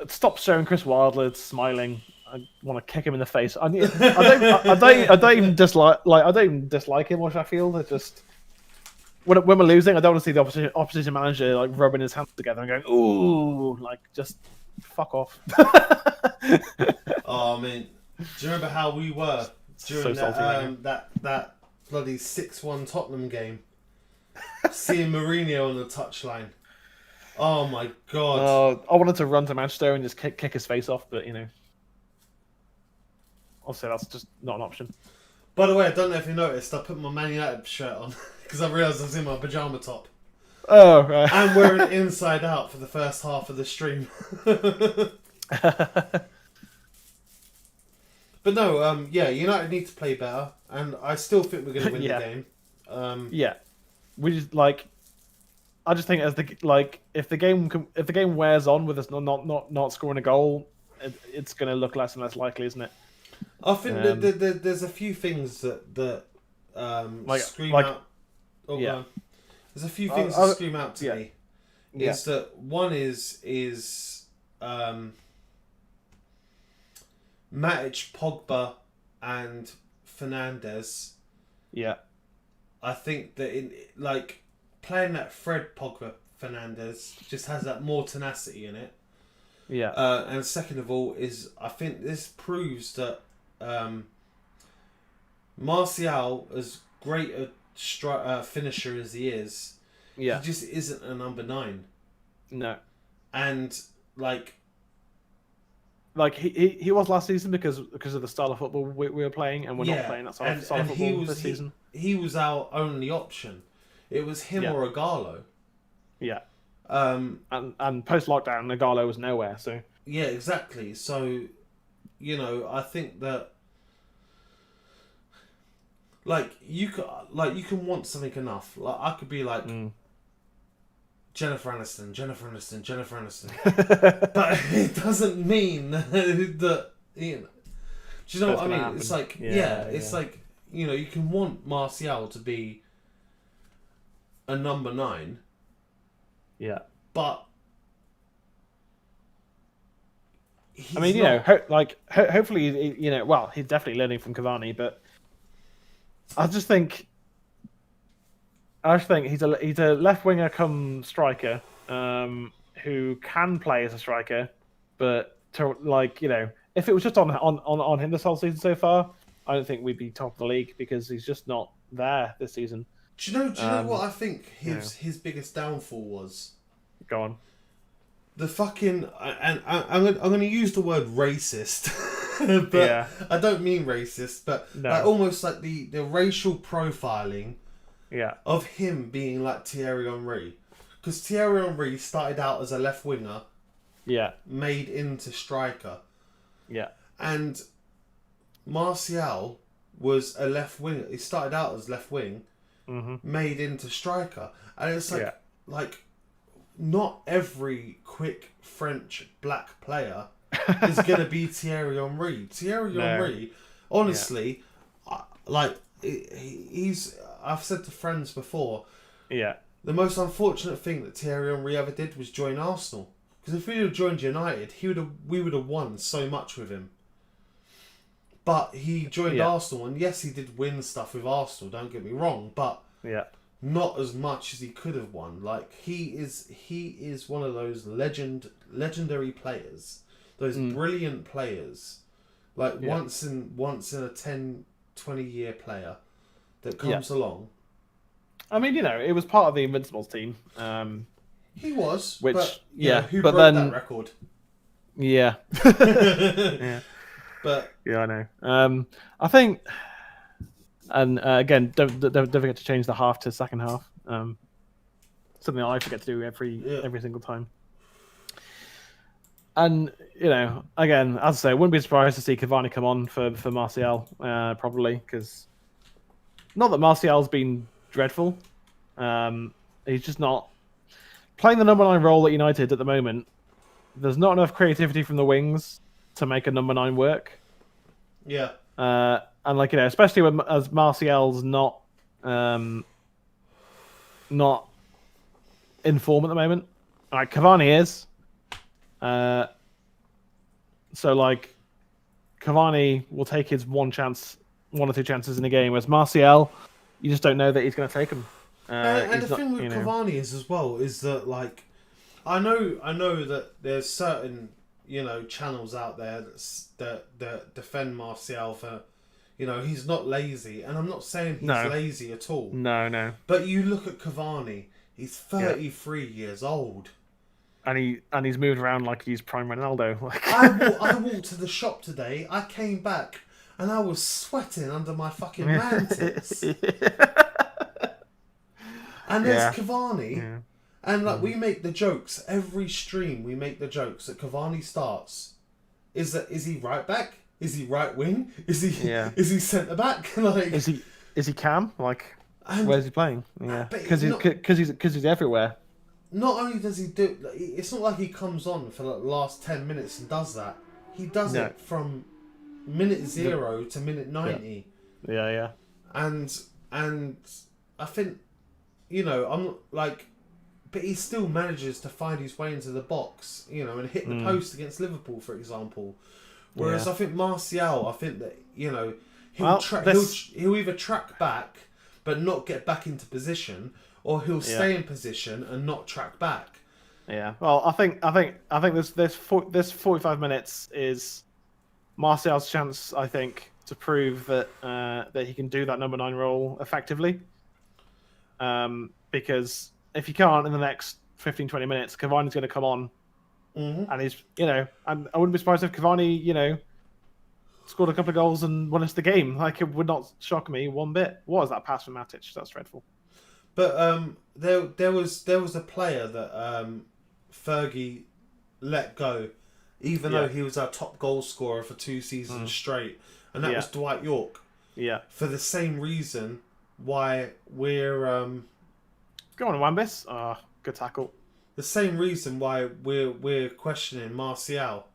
stop showing Chris Wilder smiling. I want to kick him in the face. I don't even dislike him or Sheffield. I just... When we're losing, I don't want to see the opposition manager like rubbing his hands together and going, "Ooh," like just fuck off. Oh man, do you remember how we were during that bloody 6-1 Tottenham game? Seeing Mourinho on the touchline. Oh my god! I wanted to run to Manchester and just kick his face off, but obviously that's just not an option. By the way, I don't know if you noticed, I put my Man United shirt on because I realised I was in my pyjama top. Oh, right. And wearing it inside out for the first half of the stream. But no, United need to play better, and I still think we're going to win the game. Yeah, we just I just think if the game wears on with us not scoring a goal, it's going to look less and less likely, isn't it? I think there's a few things that scream out. Oh, yeah. There's a few things that scream out to me. Is that one is Matic, Pogba, and Fernandes. Yeah. I think that playing that Fred, Pogba, Fernandes just has that more tenacity in it. Yeah. And second of all I think this proves that Martial, as great a finisher as he is, he just isn't a number 9. No. And he was last season because of the style of football we were playing, and we're not playing that style of football this season. He was our only option. It was him or Ighalo. Yeah. And post lockdown, Nagalo was nowhere. So yeah, exactly. So, I think that you can want something enough. Like I could be like Jennifer Aniston, but it doesn't mean that Do you know what I mean? Happen. It's like it's like you can want Martial to be a number 9. Yeah. But I mean, hopefully, well, he's definitely learning from Cavani, but I just think he's a left winger come striker, who can play as a striker, but if it was just on him this whole season so far, I don't think we'd be top of the league because he's just not there this season. Do you know what I think his biggest downfall was? Go on. The fucking and I'm going to use the word racist, but I don't mean racist, but almost like the racial profiling, of him being like Thierry Henry, because Thierry Henry started out as a left winger, made into striker, and Martial was a left winger. He started out as left wing, made into striker, and it's like. Not every quick French black player is going to be Thierry Henry. Thierry Henry, honestly, he's. I've said to friends before. The most unfortunate thing that Thierry Henry ever did was join Arsenal. Because if he had joined United, we would have won so much with him. But he joined Arsenal, and yes, he did win stuff with Arsenal. Don't get me wrong, but not as much as he could have won. Like he is one of those legendary players, those brilliant players, like once in a 10, 20 year player that comes along. I mean, it was part of the Invincibles team. He was, who broke that record? Yeah. But I know. I think. And again, don't forget to change the half to second half. Something I forget to do every single time. And again, as I say, I wouldn't be surprised to see Cavani come on for Martial, probably, because not that Martial's been dreadful. He's just not playing the number 9 role at United at the moment. There's not enough creativity from the wings to make a number 9 work. Yeah. And especially as Martial's not in form at the moment. Like Cavani is. So Cavani will take his one or two chances in a game, whereas Martial, you just don't know that he's going to take them. And the thing with Cavani is as well is that I know that there's certain channels out there that defend Martial for. He's not lazy, and I'm not saying he's lazy at all. No. But you look at Cavani; he's 33 years old, and he's moved around like he's prime Ronaldo. I walked to the shop today. I came back, and I was sweating under my fucking mantis. And there's Cavani, and we make the jokes every stream. We make the jokes that Cavani starts. Is he right back? Is he right wing? Is he centre back? Is he cam? Where's he playing? Yeah, because he's everywhere. Not only does he do, it's not like he comes on for the last 10 minutes and does that. He does it from minute 0 to minute 90. Yeah. And I think I'm but he still manages to find his way into the box, and hit the post against Liverpool, for example. Whereas I think Martial, that he'll either track back but not get back into position, or he'll stay in position and not track back. Yeah. Well, I think this 45 minutes is Martial's chance. I think to prove that that he can do that number 9 role effectively. Because if he can't in the next 15-20 minutes, Cavani's going to come on. And he's, and I wouldn't be surprised if Cavani, scored a couple of goals and won us the game. It would not shock me one bit. What was that pass from Matic? That's dreadful. But there was a player that Fergie let go, even though he was our top goal scorer for 2 seasons straight, and that was Dwight York. Yeah. For the same reason why we're go on, Wambis. Good tackle. The same reason why we're questioning Martial.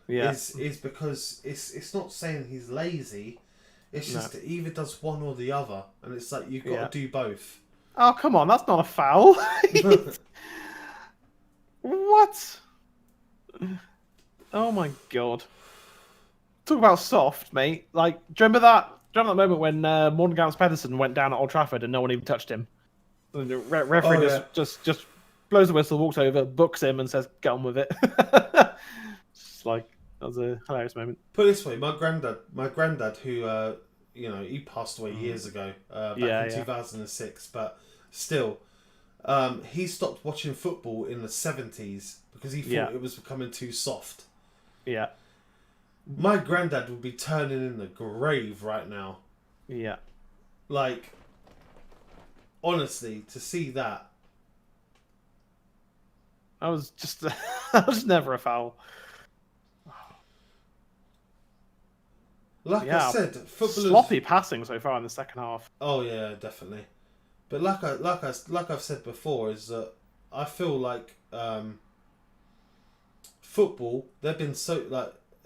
Yeah. Is because it's not saying he's lazy. It's just that either does one or the other, and it's like you've got to do both. Oh, come on, that's not a foul. What? Oh my god. Talk about soft, mate. Like, do you remember that moment when Morgan Gans Pedersen went down at Old Trafford and no one even touched him? And the referee just blows the whistle, walks over, books him, and says, "Get on with it." Just like, that was a hilarious moment. Put it this way, my granddad, who he passed away years ago, back in 2006, but still, he stopped watching football in the 70s because he thought it was becoming too soft. Yeah. My granddad would be turning in the grave right now. Yeah. Like, honestly, to see that. That was never a foul. Like I said, footballers... sloppy passing so far in the second half. Oh yeah, definitely. But like I've said before, is that I feel like football, they've been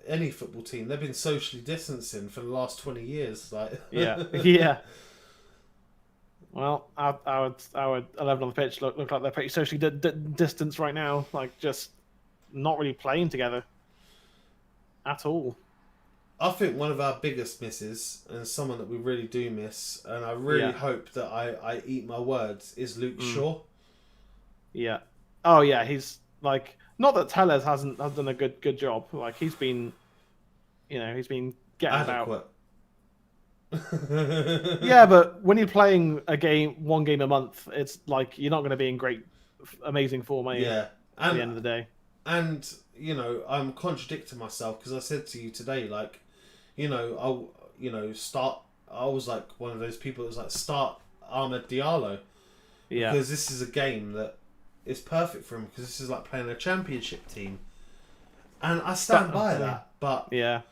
any football team, they've been socially distancing for the last 20 years. Like yeah. Well, our 11 on the pitch look like they're pretty socially distanced right now. Like, just not really playing together at all. I think one of our biggest misses, and someone that we really do miss, and I really hope that I eat my words, is Luke Shaw. Yeah. Oh yeah, he's like, not that Tellez has done a good job. Like, he's been getting adequate. Yeah, but when you're playing one game a month, it's like you're not going to be in amazing form, are you? Yeah. At the end of the day. And I'm contradicting myself because I said to you today, like, I was like one of those people that was like, start Ahmed Diallo. Yeah. Because this is a game that is perfect for him, because this is like playing a championship team. And I stand by that. But, yeah.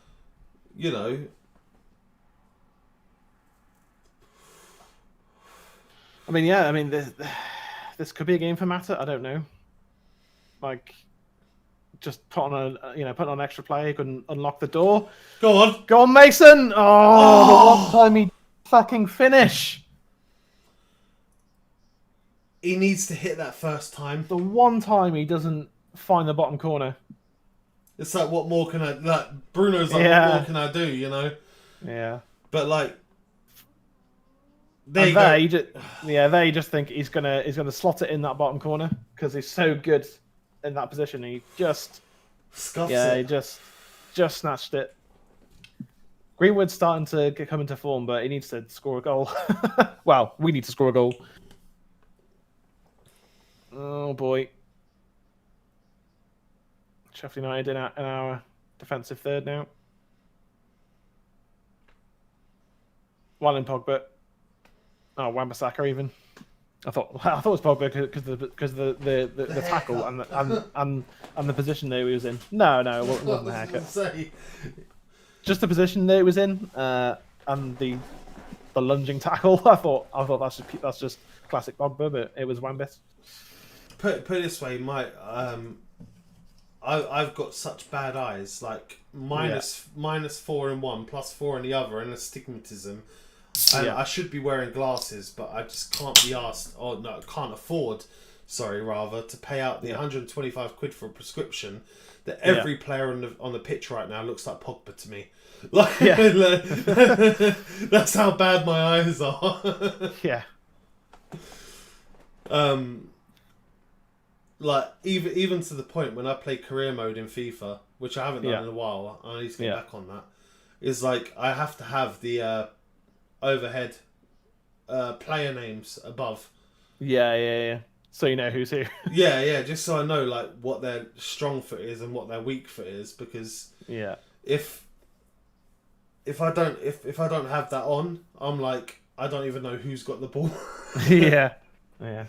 I mean, this could be a game for Mata. I don't know. Like, just put on an extra player, couldn't unlock the door. Go on, Mason! Oh, the one time he fucking finish. He needs to hit that first time. The one time he doesn't find the bottom corner. It's like, what more can I... Like, Bruno's like, what more can I do, Yeah. But, like... There you just think he's gonna slot it in that bottom corner, because he's so good in that position. He just... Scuffs it. He just snatched it. Greenwood's starting to come into form, but he needs to score a goal. Well, we need to score a goal. Oh boy. Sheffield United in our defensive third now. While in Pogba. Oh, Wan-Bissaka even. I thought it was Pogba because the tackle and the position that he was in. No, it wasn't a haircut. Just the position that it was in, and the lunging tackle. I thought that's just classic Pogba, but it was Wan-Bissaka. Put it this way, I've got such bad eyes, like minus 4 in one, plus 4 in the other, and astigmatism. And I should be wearing glasses, but I just can't be asked, can't afford, to pay out the 125 quid for a prescription that every player on the pitch right now looks like Pogba to me. Like, that's how bad my eyes are. Yeah. Like, even to the point when I play career mode in FIFA, which I haven't done in a while, I need to get back on that, is like, I have to have the overhead player names above. Yeah. So you know who's who. Yeah, just so I know like what their strong foot is and what their weak foot is, because if I don't have that on, I'm like, I don't even know who's got the ball. Yeah. Yeah.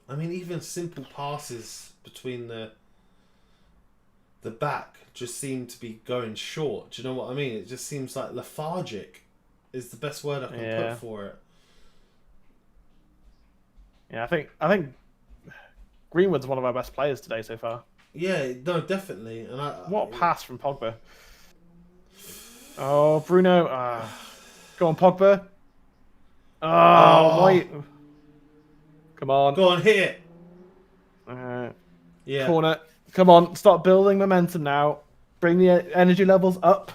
I mean, even simple passes between the back just seem to be going short. Do you know what I mean? It just seems like lethargic is the best word I can put for it. Yeah, I think Greenwood's one of our best players today so far. Yeah, no, definitely. And what a pass from Pogba. Oh, Bruno. Go on, Pogba. Why? Come on. Go on, hit it. Yeah. Corner. Come on, start building momentum now. Bring the energy levels up.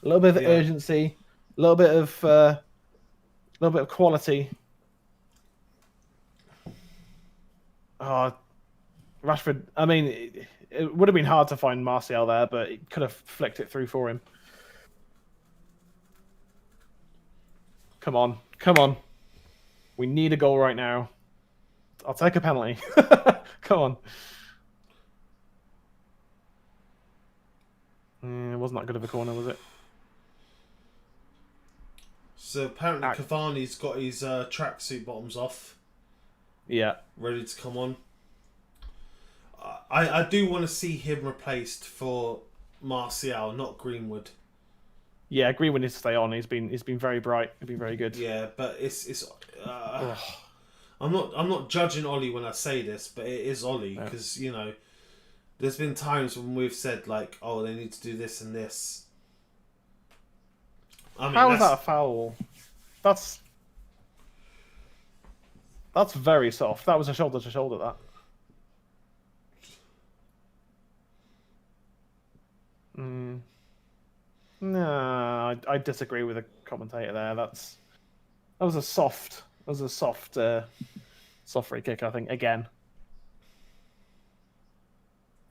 A little bit of urgency. A little bit of quality. Oh, Rashford. I mean, it would have been hard to find Martial there, but he could have flicked it through for him. Come on, come on. We need a goal right now. I'll take a penalty. Come on. It wasn't that good of a corner, was it? So apparently Cavani's got his tracksuit bottoms off. Yeah. Ready to come on. I do want to see him replaced for Martial, not Greenwood. Yeah, Greenwood needs to stay on. He's been very bright. He's been very good. Yeah, but it's I'm not judging Ollie when I say this, but it is Ollie because you know there's been times when we've said like, oh, they need to do this and this. I mean, how is that a foul? That's very soft. That was a shoulder to shoulder. That. No, I disagree with the commentator there. That was a soft free kick, I think, again.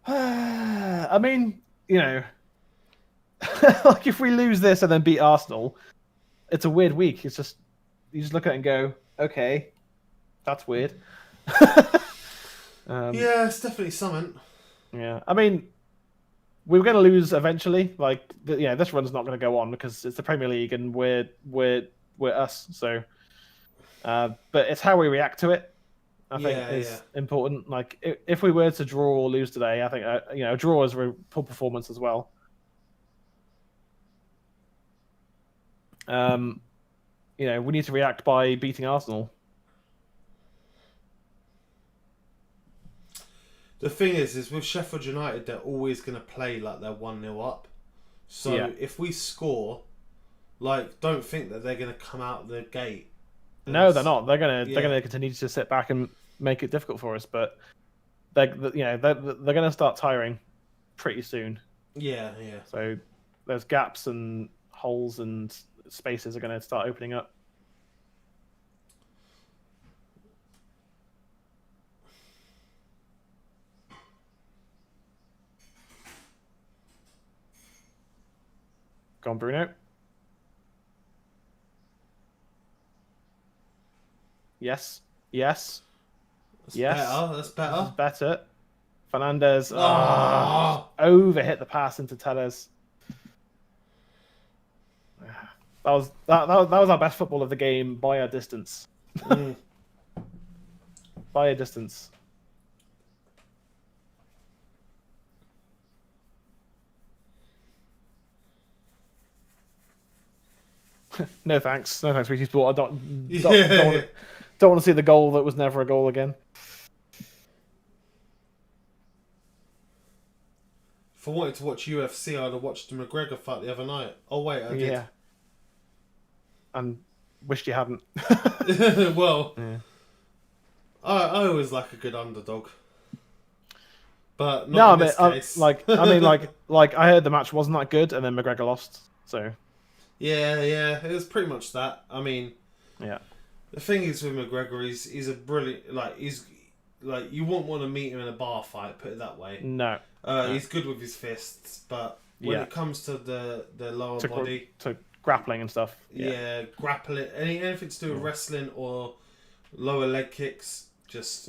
I mean, you know, like if we lose this and then beat Arsenal, it's a weird week. It's just you just look at it and go, okay, that's weird. Yeah, it's definitely something. Yeah, I mean, we were going to lose eventually. Like, this run's not going to go on because it's the Premier League and we're us. So, but it's how we react to it. I think is important. Like, if we were to draw or lose today, I think a draw is a poor performance as well. We need to react by beating Arsenal. The thing is with Sheffield United, they're always going to play like they're 1-0 up. So if we score, like, don't think that they're going to come out the gate. No, they're not. They're going to continue to sit back and make it difficult for us. But they're going to start tiring pretty soon. Yeah, yeah. So those gaps and holes and spaces are going to start opening up. Go on, Bruno. Yes. Yes. That's better. That's better. Fernandez overhit the pass into Tellez. That was our best football of the game by a distance. By a distance. No thanks, Ricky Sport. I don't want to see the goal that was never a goal again. If I wanted to watch UFC, I'd have watched the McGregor fight the other night. Oh wait, I did. Yeah. And wished you hadn't. Well, I always like a good underdog, but not in this case. I heard the match wasn't that good, and then McGregor lost. So. Yeah, it was pretty much that. I mean, the thing is with McGregor, he's a brilliant, you wouldn't want to meet him in a bar fight, put it that way. No. He's good with his fists, but when it comes to the lower body, to grappling and stuff. Grappling, anything to do with wrestling or lower leg kicks, just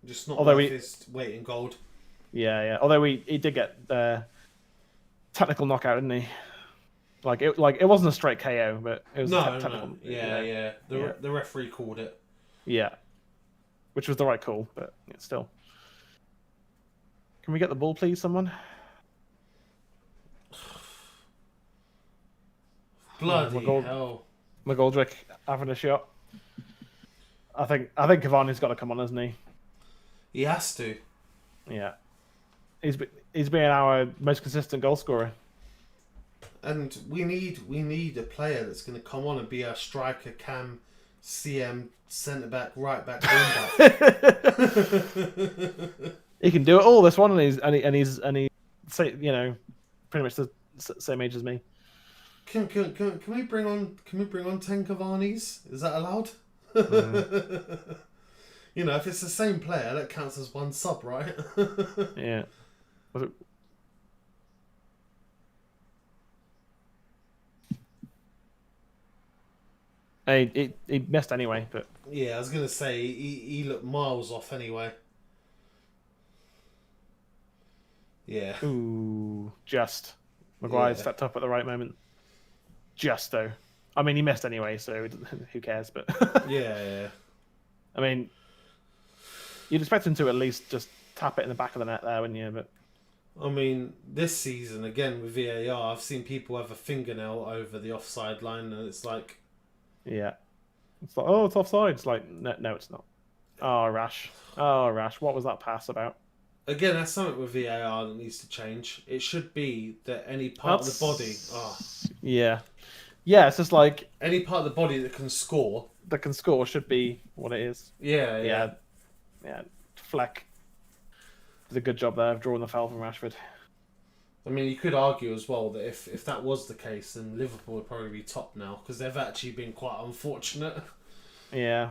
Just not Although worth his weight in gold. Yeah. Although he did get technical knockout, didn't he? It wasn't a straight KO, but it was technical. No. Yeah. The referee called it. Yeah, which was the right call, but still. Can we get the ball, please, someone? Bloody hell! McGoldrick having a shot. I think Cavani's got to come on, hasn't he? He has to. Yeah, he's been our most consistent goal scorer. And we need a player that's going to come on and be our striker, cam, CM, centre back, right back, wing back. He can do it all. This one, and he's pretty much the same age as me. Can we bring on 10 Cavani's? Is that allowed? You know, if it's the same player, that counts as one sub, right? Yeah. Was it? He missed anyway, but yeah, I was gonna say he looked miles off anyway. Yeah. Ooh, just Maguire stepped up at the right moment. Just though, I mean, he missed anyway, so who cares? But yeah. I mean, you'd expect him to at least just tap it in the back of the net there, wouldn't you? But I mean, this season again with VAR, I've seen people have a fingernail over the offside line, and it's like. Yeah. It's like, oh, it's offside. It's like, no, it's not. Oh, Rash. What was that pass about? Again, that's something with VAR that needs to change. It should be that any part of the body... Oh. Yeah. Yeah, it's just like... Any part of the body that can score... That can score should be what it is. Yeah. Fleck did a good job there of drawing the foul from Rashford. I mean, you could argue as well that if that was the case, then Liverpool would probably be top now, because they've actually been quite unfortunate. Yeah.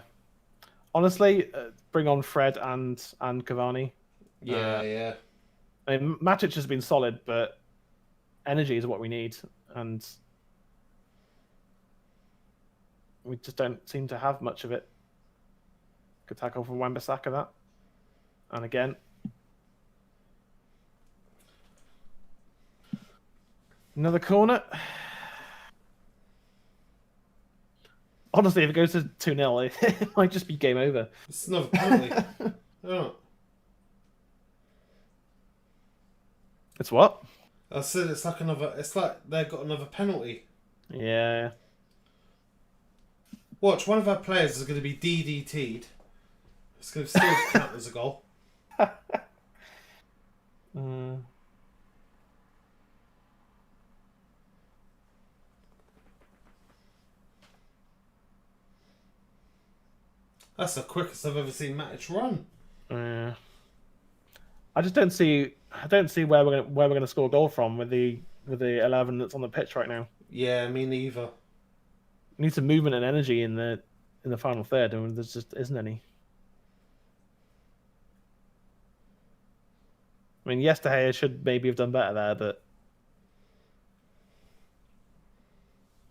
Honestly, bring on Fred and Cavani. Yeah. I mean, Matic has been solid, but energy is what we need, and we just don't seem to have much of it. Good tackle from Wan-Bissaka, that. And again... Another corner. Honestly, if it goes to 2-0, it might just be game over. It's another penalty. Oh. It's what? I said it's like they've got another penalty. Yeah. Watch, one of our players is going to be DDT'd. It's going to still count as a goal. That's the quickest I've ever seen Matic run. I just don't see where we're gonna score a goal from with the 11 that's on the pitch right now. Yeah, me neither. We need some movement and energy in the final third, and there just isn't any. I mean, yes, De Gea should maybe have done better there, but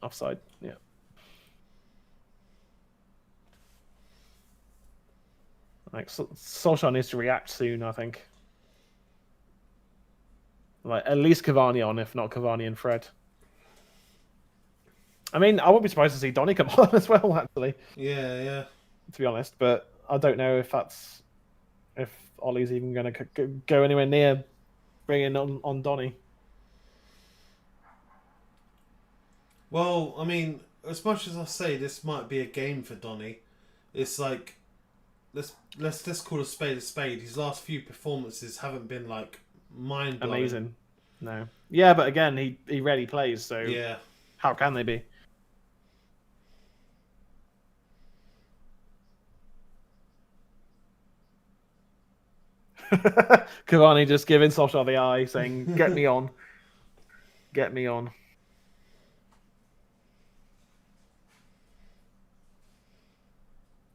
offside. Yeah. Like Solskjaer needs to react soon, I think. Like at least Cavani on, if not Cavani and Fred. I mean, I wouldn't be surprised to see Donny come on as well, actually. Yeah. To be honest, but I don't know if Ollie's even going to go anywhere near bringing on Donny. Well, I mean, as much as I say this might be a game for Donny, it's like let's call a spade a spade. His last few performances haven't been like mind-blowing. Amazing. No. Yeah, but again, he rarely plays, so yeah. How can they be? Cavani just giving Solskjaer the eye, saying, "Get me on, get me on."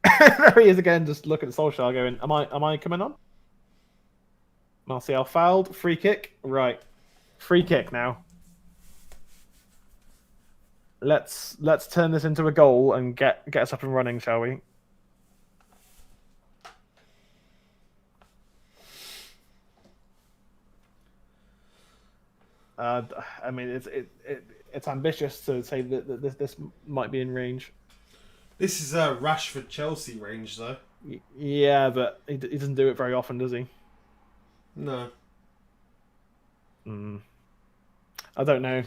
There he is again, just looking at Solskjaer, going, "Am I coming on?" Martial fouled. Free kick. Right. Free kick now. Let's turn this into a goal and get us up and running, shall we? I mean, it's ambitious to say that this might be in range. This is a Rashford Chelsea range, though. Yeah, but he doesn't do it very often, does he? No. I don't know.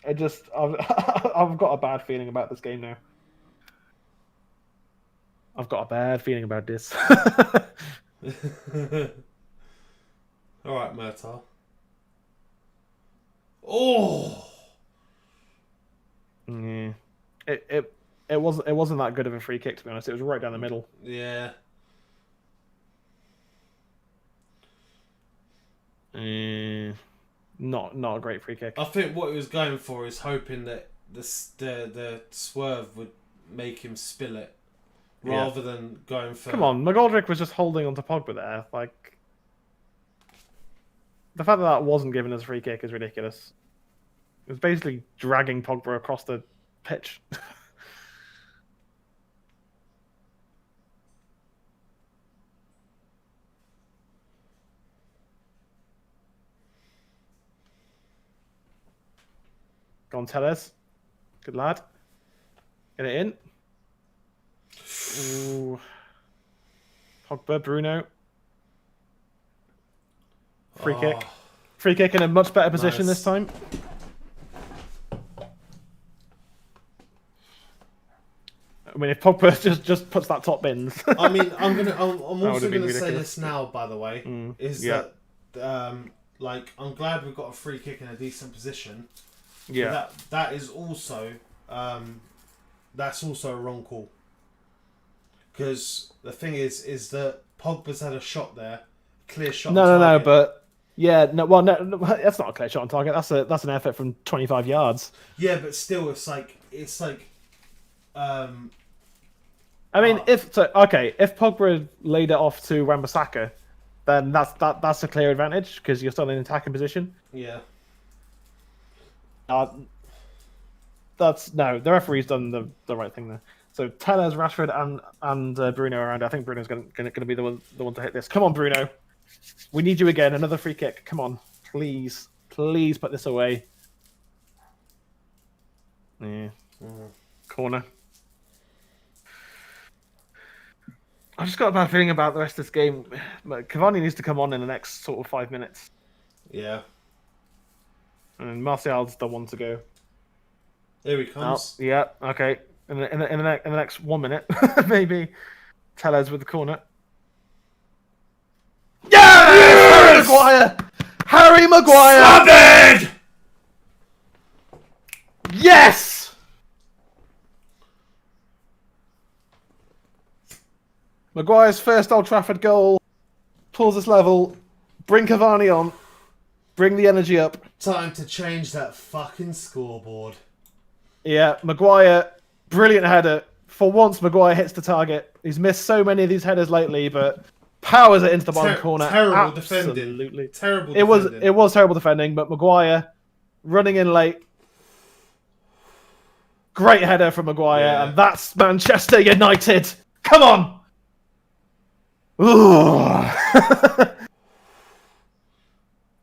I've got a bad feeling about this game now. I've got a bad feeling about this. All right, Murtaugh. Oh. Yeah. It wasn't that good of a free kick, to be honest. It was right down the middle. Yeah. Not a great free kick. I think what he was going for is hoping that the swerve would make him spill it, rather than going for. Come on, McGoldrick was just holding onto Pogba there. Like, the fact that wasn't given as a free kick is ridiculous. It was basically dragging Pogba across the pitch. Gonzalez. Good lad. Get it in. Ooh. Pogba, Bruno. Free kick. Free kick in a much better position this time. I mean, if Pogba just puts that top bins. I mean, I'm also gonna say this now, by the way, that like, I'm glad we've got a free kick in a decent position. Yeah. That is also that's also a wrong call. Because the thing is that Pogba's had a shot there, clear shot. No, but yeah, no, that's not a clear shot on target. That's an effort from 25 yards. Yeah, but still, it's like. I mean, if Pogba laid it off to Wan-Bissaka, then that's a clear advantage because you're still in attacking position. Yeah. The referee's done the right thing there. So Tellez, Rashford, and Bruno around. I think Bruno's going to be the one to hit this. Come on, Bruno. We need you again. Another free kick. Come on, please put this away. Yeah. Corner. I've just got a bad feeling about the rest of this game. Cavani needs to come on in the next sort of 5 minutes. Yeah. And Martial's the one to go. Here he comes. Oh, yeah, okay. In the next 1 minute, maybe. Tellez with the corner. Yes! Harry Maguire! Slapped! Yes! Maguire's first Old Trafford goal. Pulls us level. Bring Cavani on. Bring the energy up. Time to change that fucking scoreboard. Yeah, Maguire, brilliant header. For once, Maguire hits the target. He's missed so many of these headers lately, but powers it into the bottom corner. Terrible defending. Terrible defending. It was terrible defending, but Maguire running in late. Great header from Maguire, and that's Manchester United. Come on! Ooh.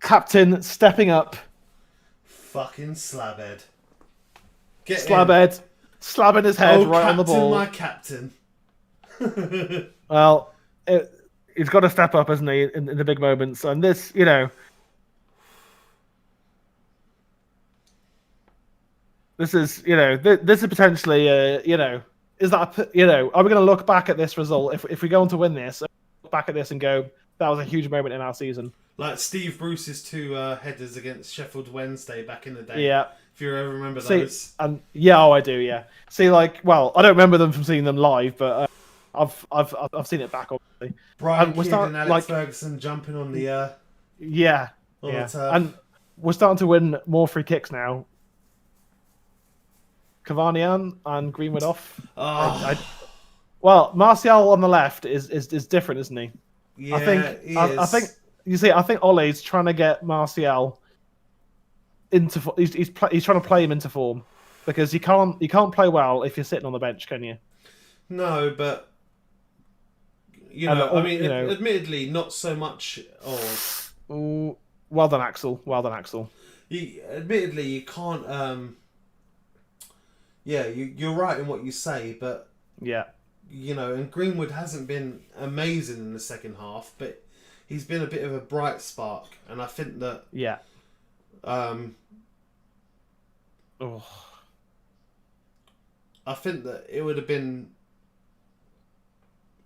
Captain stepping up. Fucking slabhead. Slabhead. Slabbing his head right on the ball. My captain. Well, he's got to step up, hasn't he, in the big moments. And this, this is, this is potentially, is that, are we going to look back at this result if we go on to win this? Look back at this and go, that was a huge moment in our season. Like Steve Bruce's 2 headers against Sheffield Wednesday back in the day. Yeah. If you ever remember those. And I do, yeah. See, I don't remember them from seeing them live, but I've seen it back, obviously. Brian Kidd and Alex Ferguson jumping on the the turf. And we're starting to win more free kicks now. Cavani and Greenwood off. Well, Martial on the left is different, isn't he? Yeah, I think Ole's trying to get Martial into. He's trying to play him into form because you can't play well if you're sitting on the bench, can you? No, but admittedly, not so much. Well done, Axel. Well done, Axel. Admittedly, you can't. Yeah, you're right in what you say, but yeah, and Greenwood hasn't been amazing in the second half, but he's been a bit of a bright spark, and I think that I think that it would have been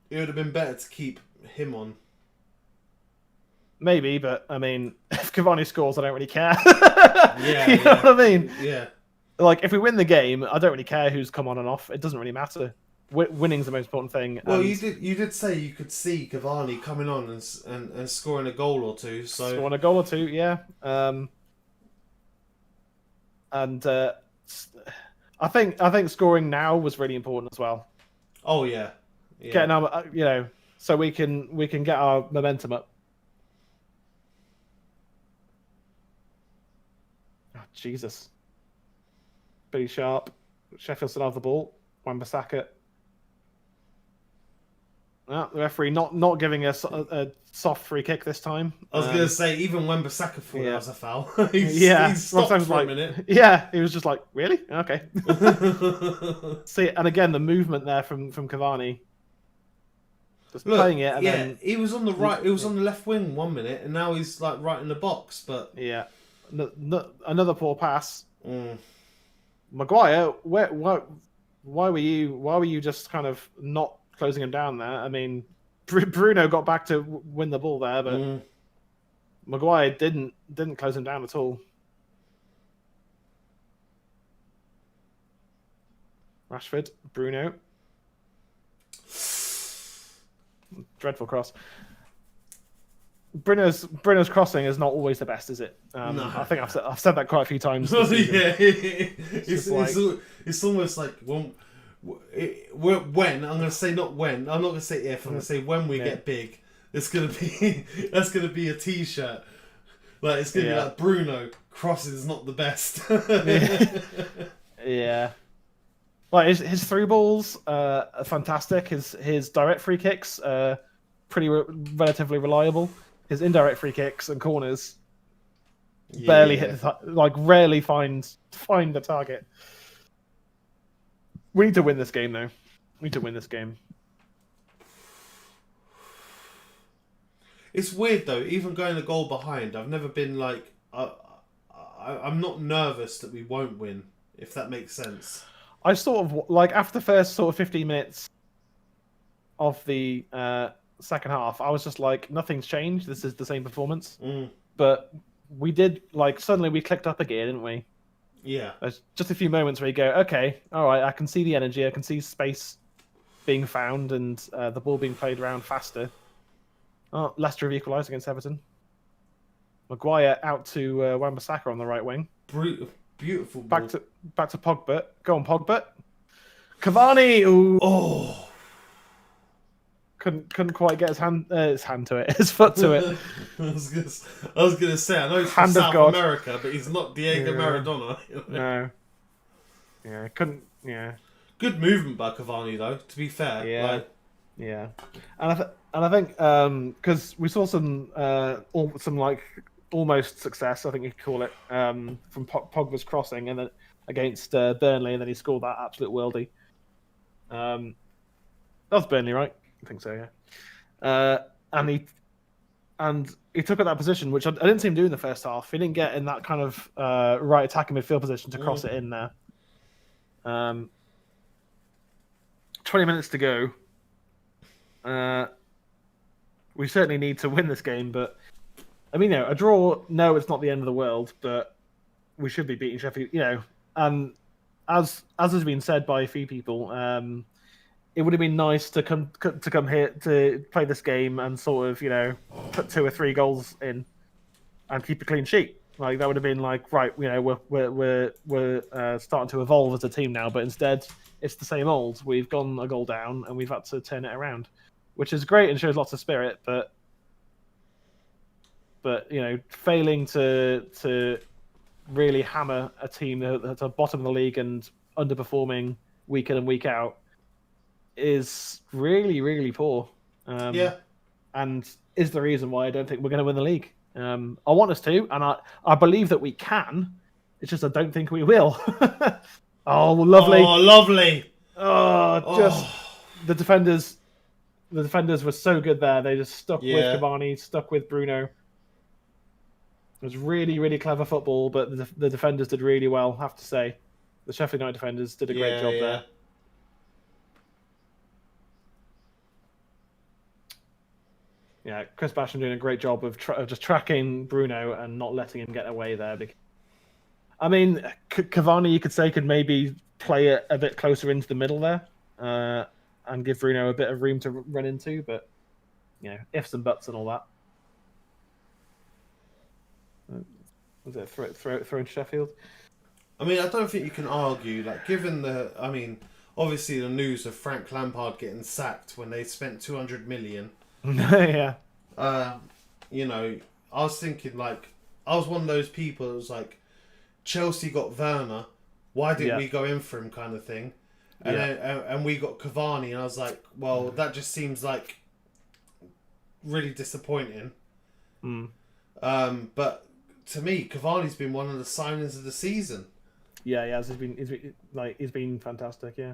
better to keep him on. Maybe, but I mean, if Cavani scores, I don't really care. Yeah, you know what I mean? Yeah. Like, if we win the game, I don't really care who's come on and off. It doesn't really matter. Winning's the most important thing. Well, you did say you could see Cavani coming on and scoring a goal or two. So scoring a goal or two, yeah. And I think scoring now was really important as well. Oh yeah. Getting our, so we can get our momentum up. Oh, Jesus. Pretty sharp. Sheffield still have the ball. Wan-Bissaka. Oh, the referee not giving us a soft free kick this time. I was going to say, even Wan-Bissaka thought that was a foul. he stopped for a minute. Yeah, he was just like, really? Okay. See, and again, the movement there from Cavani. Just playing it. And then, he was on the right. He was on the left wing 1 minute, and now he's like right in the box. But yeah, another poor pass. Maguire, why were you just kind of not closing him down there? I mean, Bruno got back to win the ball there, but Maguire didn't close him down at all. Rashford, Bruno, dreadful cross. Bruno's crossing is not always the best, is it? No. I think I've said that quite a few times. Yeah, it's almost like when I'm gonna say not when. I'm not gonna say if. I'm gonna say when we get big. It's gonna be gonna be a T-shirt. Like it's gonna be like Bruno crosses is not the best. Yeah. Like his through balls are fantastic. His direct free kicks are pretty relatively reliable. His indirect free kicks and corners barely hit rarely find the target. We need to win this game, though. We need to win this game. It's weird though. Even going a goal behind, I've never been like I'm not nervous that we won't win. If that makes sense. I sort of like after the first sort of 15 minutes of the second half, I was just like, nothing's changed. This is the same performance. But we did suddenly we clicked up again, didn't we? Yeah. There's just a few moments where you go, okay, all right, I can see the energy, I can see space being found, and the ball being played around faster. Oh, Leicester have equalised against Everton. Maguire out to Wan-Bissaka on the right wing. Beautiful ball. Back to Pogba. Go on, Pogba. Cavani. Ooh. Oh. Couldn't quite get his hand to it, his foot to it. I was gonna say, I know he's from South America, but he's not Diego Maradona. No. Yeah, couldn't. Yeah. Good movement by Cavani, though. To be fair. Yeah. Yeah. And I think because we saw some almost success, I think you could call it, from Pogba's crossing, and then against Burnley, and then he scored that absolute worldie. That was Burnley, right? I think so, yeah. And he took up that position, which I didn't see him do in the first half. He didn't get in that kind of right attacking midfield position to cross it in there. 20 minutes to go. We certainly need to win this game, but I mean, a draw. No, it's not the end of the world, but we should be beating Sheffield. And as has been said by a few people, it would have been nice to come here to play this game and sort of put 2 or 3 goals in and keep a clean sheet. Like that would have been like, right, we're starting to evolve as a team now, but instead it's the same old. We've gone a goal down and we've had to turn it around, which is great and shows lots of spirit, but failing to really hammer a team that's at the bottom of the league and underperforming week in and week out is really, really poor. Yeah. and is the reason why I don't think we're going to win the league. I want us to, and I believe that we can. It's just I don't think we will. Oh, lovely! Oh, lovely! Just the defenders. The defenders were so good there. They just stuck with Cavani, stuck with Bruno. It was really, really clever football, but the defenders did really well, I have to say. The Sheffield United defenders did a great job there. Yeah, Chris Basham doing a great job of just tracking Bruno and not letting him get away there. I mean, Cavani, you could say, could maybe play it a bit closer into the middle there and give Bruno a bit of room to run into, but, ifs and buts and all that. Was it throw into Sheffield? I mean, I don't think you can argue, given obviously the news of Frank Lampard getting sacked when they spent 200 million. Yeah. I was thinking, I was one of those people that was like, Chelsea got Werner, why didn't we go in for him, kind of thing. And and we got Cavani, and I was like, well, that just seems like really disappointing. But to me, Cavani's been one of the signings of the season. Yeah, he has. He's been fantastic. Yeah.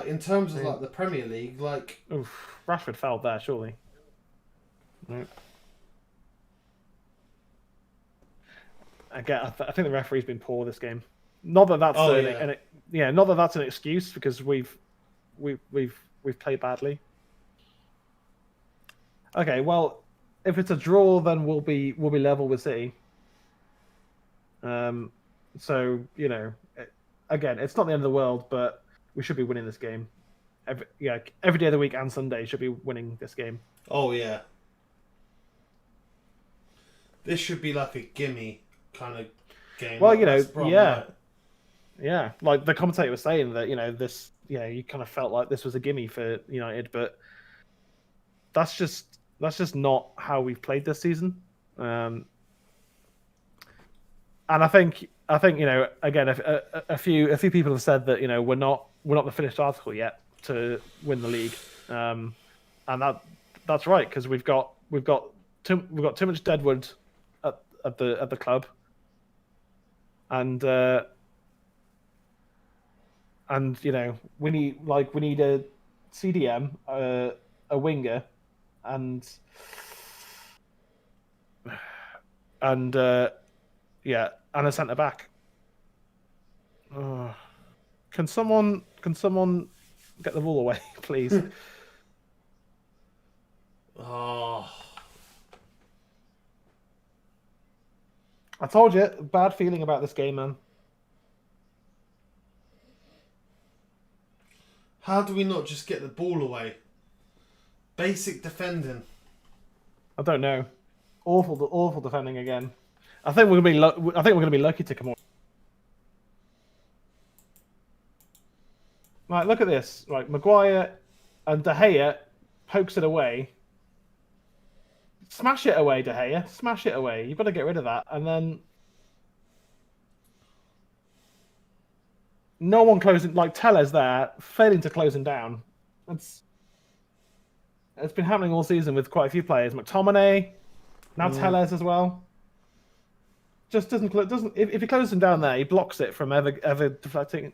In terms of the Premier League, Oof, Rashford fouled there, surely. No. Again, I think the referee's been poor this game. Not that that's not that that's an excuse, because we've played badly. Okay, well, if it's a draw, then we'll be level with City. So again, it's not the end of the world, but we should be winning this game. Every day of the week and Sunday should be winning this game. Oh yeah. This should be like a gimme kind of game. Well, yeah. Like the commentator was saying that this, you kind of felt like this was a gimme for United, but that's just not how we've played this season. And I think again, a few people have said that we're not the finished article yet to win the league, and that's right, because we've got too much deadwood at the club, and we need a CDM, a winger, and a centre back. Can someone get the ball away, please? I told you, bad feeling about this game, man. How do we not just get the ball away? Basic defending. I don't know. Awful defending again. I think we're gonna be lucky to come on. Right, look at this. Right, Maguire and De Gea pokes it away. Smash it away, De Gea. Smash it away. You've got to get rid of that. And then no one closing, Tellez there, failing to close him down. It's been happening all season with quite a few players. McTominay, now Tellez as well. Just doesn't if he closes him down there, he blocks it from ever deflecting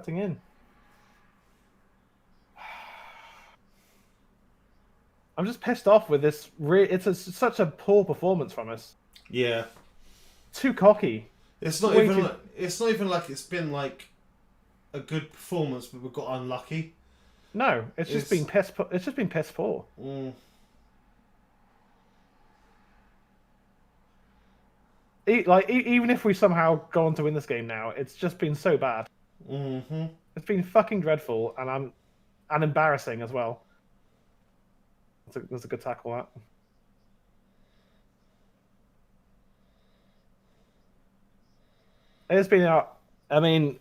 in. I'm just pissed off with this. Such a poor performance from us. Yeah. Too cocky. It's not even like it's been like a good performance, but we've got unlucky. No, it's just been piss. It's just been piss poor. Even if we somehow go on to win this game now, it's just been so bad. Mm-hmm. It's been fucking dreadful, and embarrassing as well. That's a good tackle, that. It's been out. I mean,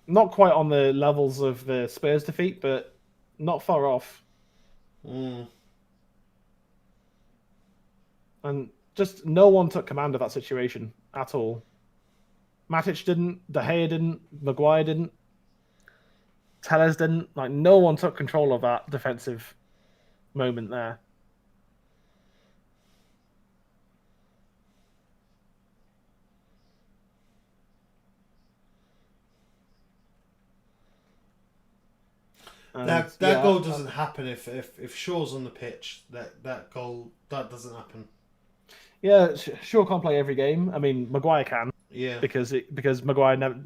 not quite on the levels of the Spurs defeat, but not far off. And just no one took command of that situation at all. Matic didn't, De Gea didn't, Maguire didn't, Tellez didn't. No one took control of that defensive moment there. And, that goal doesn't happen if Shaw's on the pitch. That goal doesn't happen. Yeah, Shaw can't play every game. I mean, Maguire can. Yeah. Because Maguire never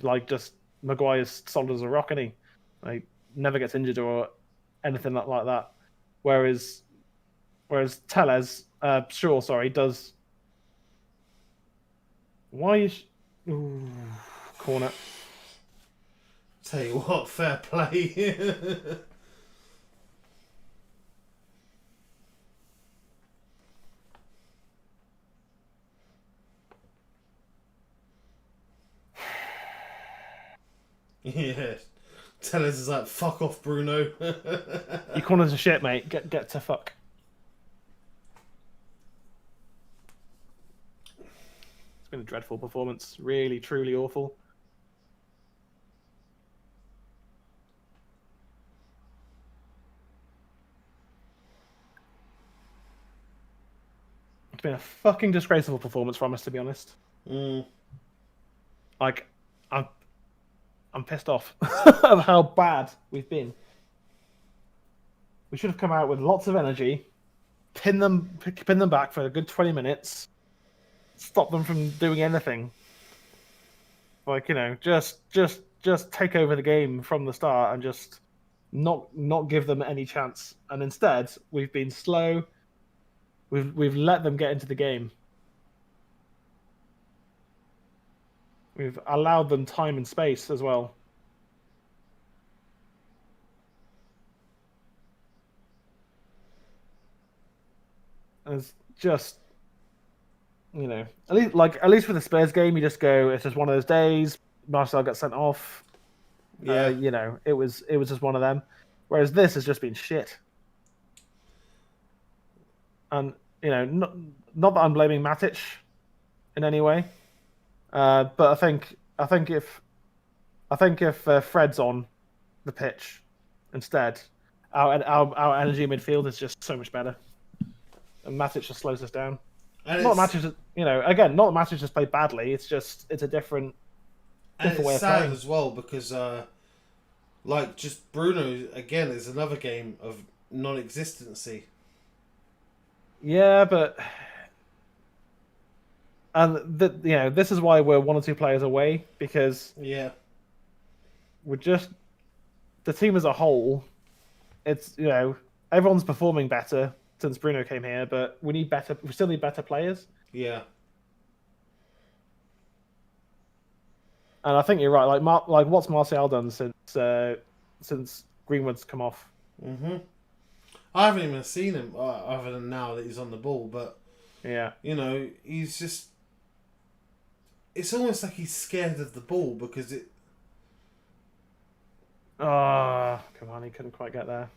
Maguire's solid as a rock, and he never gets injured or anything like that. Whereas Tellez, Shaw, sorry, does. Why is corner? Tell you what, fair play. Yeah. Tellez is like, fuck off, Bruno. Your corners are shit, mate. Get to fuck. It's been a dreadful performance. Really, truly awful. It's been a fucking disgraceful performance from us, to be honest. Like, I'm pissed off of how bad we've been. We should have come out with lots of energy, pin them back for a good 20 minutes, stop them from doing anything. Like, just take over the game from the start and just not give them any chance. And instead, we've been slow. We've let them get into the game. We've allowed them time and space as well. It's just, at least with the Spurs game, you just go, it's just one of those days. Martial got sent off. Yeah. It was just one of them. Whereas this has just been shit. And not that I'm blaming Matic in any way. But I think if Fred's on the pitch instead, our energy in midfield is just so much better, and Matic just slows us down. And not Matic, not Matic just played badly. It's a different way of playing. It's sad as well because just Bruno again is another game of non-existency. Yeah, but. And this is why we're one or two players away, because we're just the team as a whole. It's everyone's performing better since Bruno came here, but we still need better players. Yeah. And I think you're right. Like what's Martial done since Greenwood's come off? I haven't even seen him other than now that he's on the ball, but yeah, he's just. It's almost like he's scared of the ball because it. Oh, come on! He couldn't quite get there.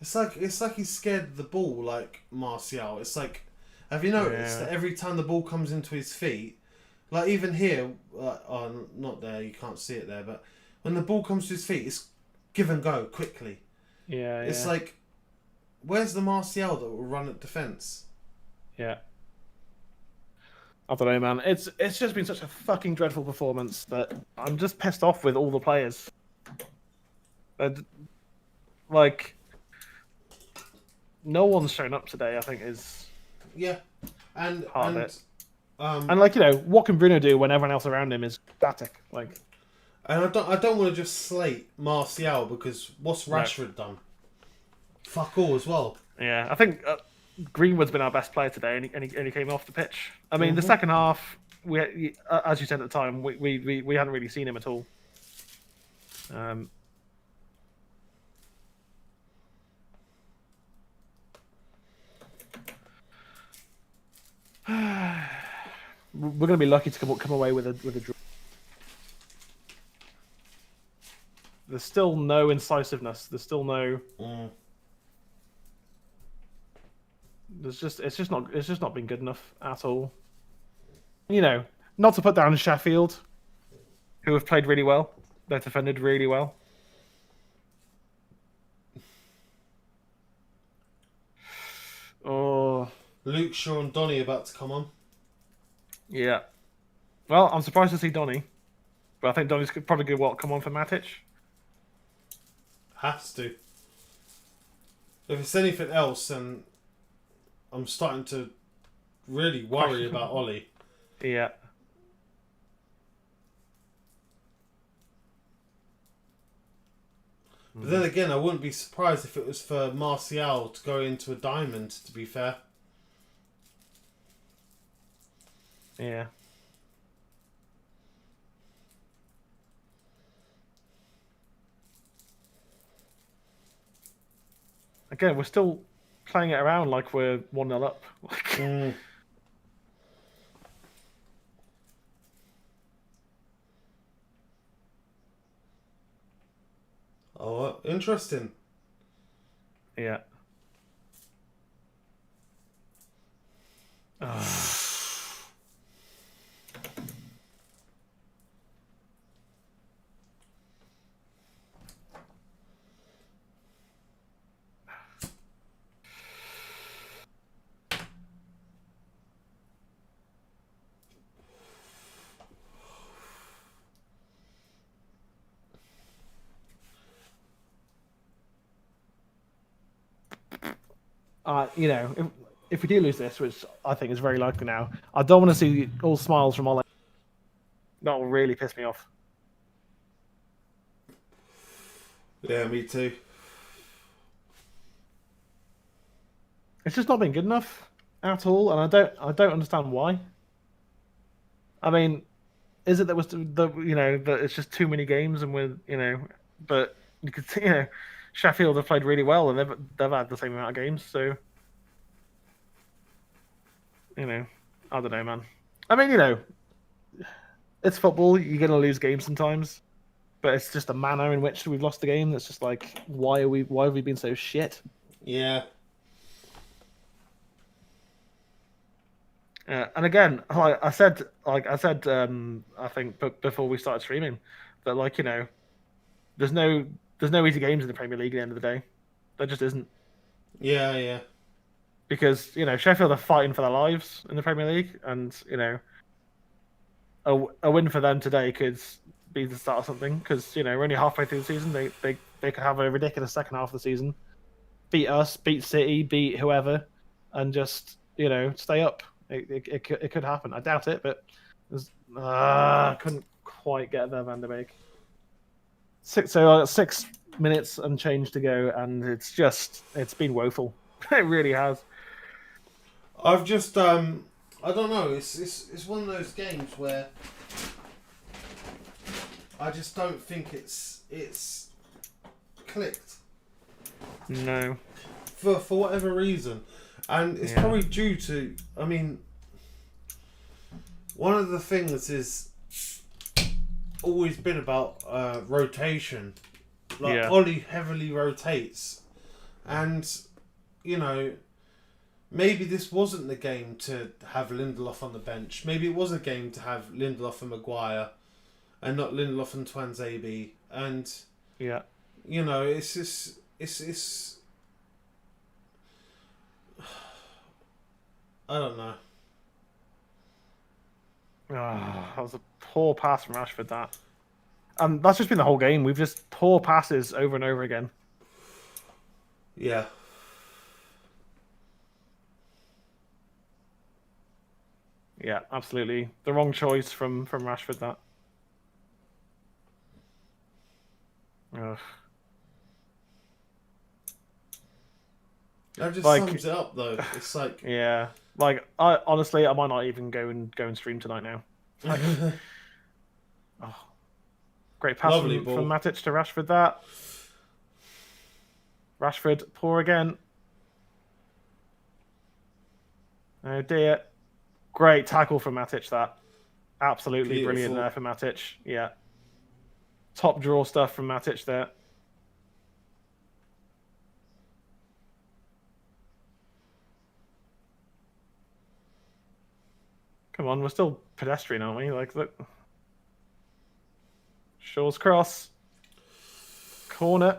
It's like he's scared of the ball, like Martial. It's like, have you noticed that every time the ball comes into his feet, like even here, not there, you can't see it there, but when the ball comes to his feet, it's give and go quickly. Yeah. It's like, where's the Martial that will run at defence? Yeah. I don't know, man. It's just been such a fucking dreadful performance that I'm just pissed off with all the players. No one's shown up today, I think, is and part of it. And what can Bruno do when everyone else around him is static? And I don't want to just slate Martial because what's Rashford done? Fuck all as well. Yeah, I think Greenwood's been our best player today, and he came off the pitch. I mean, the second half, as you said at the time, we hadn't really seen him at all. We're going to be lucky to come away with a draw. There's still no incisiveness. There's still no. It's just not been good enough at all. Not to put down Sheffield, who have played really well. They've defended really well. Oh, Luke Shaw and Donny about to come on. Yeah. Well, I'm surprised to see Donny, but I think Donny's probably going to come on for Matic. Has to. If it's anything else, then I'm starting to really worry about Ollie. Yeah. But then again, I wouldn't be surprised if it was for Martial to go into a diamond, to be fair. Yeah. Again, we're still playing it around like we're 1-0 up. Oh, interesting. Yeah. You know, if we do lose this, which I think is very likely now, I don't want to see all smiles from Ole. That will really piss me off. Yeah, me too. It's just not been good enough at all, and I don't understand why. I mean, is it that was that it's just too many games and but you could see Sheffield have played really well and they've had the same amount of games, so I don't know, man. I mean, it's football. You're gonna lose games sometimes, but it's just the manner in which we've lost the game that's just like, why have we been so shit? Yeah. And again, like I said, I think before we started streaming, that there's no easy games in the Premier League at the end of the day. There just isn't. Yeah, yeah. Because Sheffield are fighting for their lives in the Premier League, and a win for them today could be the start of something. Because we're only halfway through the season. They could have a ridiculous second half of the season, beat us, beat City, beat whoever, and just stay up. It could happen. I doubt it, but couldn't quite get there, Van der Beek. 6 minutes and change to go, and it's been woeful. It really has. I've just I don't know. It's one of those games where I just don't think it's clicked. No. For whatever reason. And it's probably due to, I mean, one of the things is always been about rotation. Like, Ollie heavily rotates. And, maybe this wasn't the game to have Lindelof on the bench. Maybe it was a game to have Lindelof and Maguire and not Lindelof and Twanzebe. And, it's just, it's I don't know. That was a poor pass from Rashford, that. And that's just been the whole game. We've just poor passes over and over again. Yeah. Yeah, absolutely. The wrong choice from Rashford, that. Ugh. That just sums it up, though. It's like... Yeah. Like, I might not even go and stream tonight now. Like, great pass from Matic to Rashford, that. Rashford, poor again. Oh dear. Great tackle from Matic, that. Absolutely brilliant there for Matic. Yeah. Top draw stuff from Matic there. Come on, we're still pedestrian, aren't we? Like, look. Shaw's cross. Corner.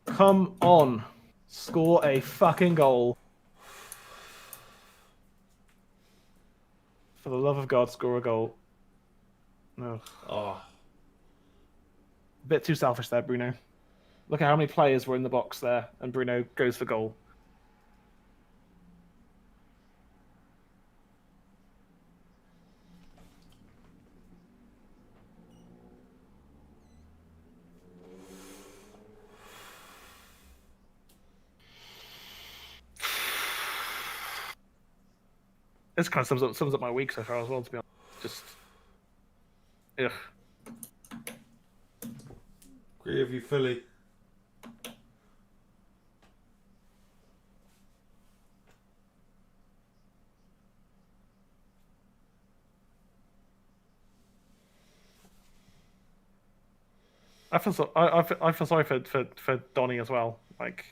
Come on. Score a fucking goal. For the love of God, score a goal. No. Oh. A bit too selfish there, Bruno. Look at how many players were in the box there, and Bruno goes for goal. This kind of sums up my week so far as well, to be honest. Just, ugh. Agree with you fully. I feel sorry for Donny as well. Like,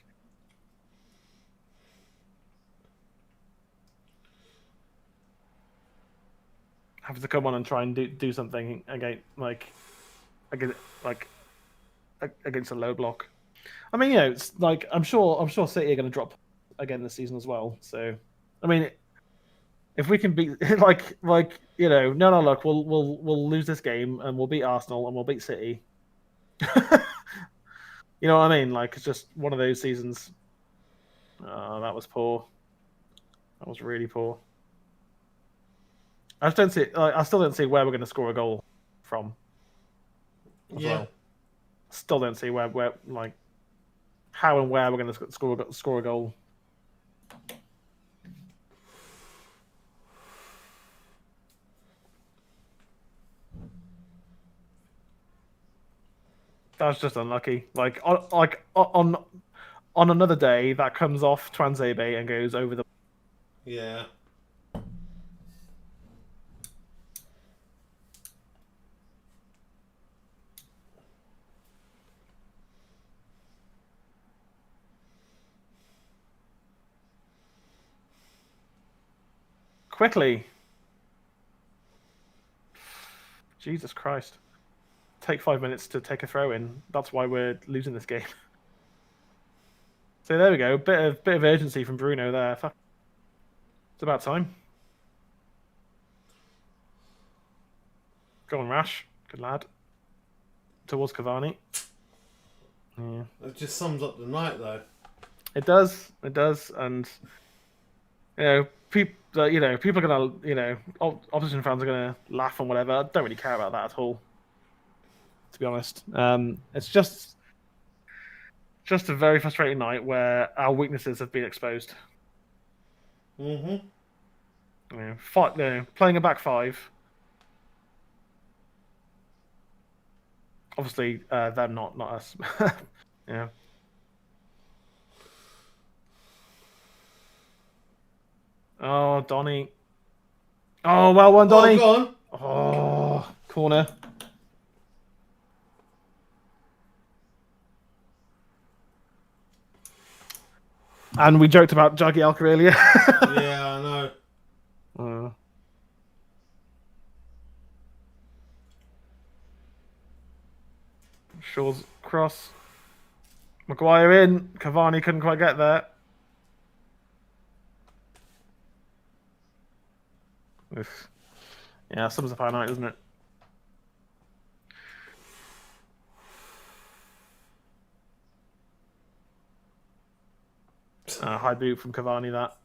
having to come on and try and do something against against a low block. I mean, it's like I'm sure City are going to drop again this season as well. So, I mean, if we can beat look, we'll lose this game and we'll beat Arsenal and we'll beat City. You know what I mean? Like, it's just one of those seasons. Oh, that was poor. That was really poor. I still don't see where we're going to score a goal from. Well. Still don't see where like how and where we're going to score a goal. That's just unlucky. Like on another day, that comes off Twanzebe and goes over the. Yeah. Quickly. Jesus Christ. Take 5 minutes to take a throw in. That's why we're losing this game. So there we go. Bit of urgency from Bruno there. It's about time. Go on, Rash. Good lad. Towards Cavani. Yeah. It just sums up the night, though. It does, and people are gonna, opposition fans are gonna laugh and whatever. I don't really care about that at all, to be honest. It's just a very frustrating night where our weaknesses have been exposed. Mm-hmm. Playing a back five. Obviously, them, not us. Yeah. Oh, Donny. Oh, well one, Donny. Oh, go on. Oh, corner. And we joked about Jagielka earlier. Yeah, I know. Shaw's cross. Maguire in. Cavani couldn't quite get there. Oof. Yeah, sums up our night, doesn't it? High boot from Cavani, that.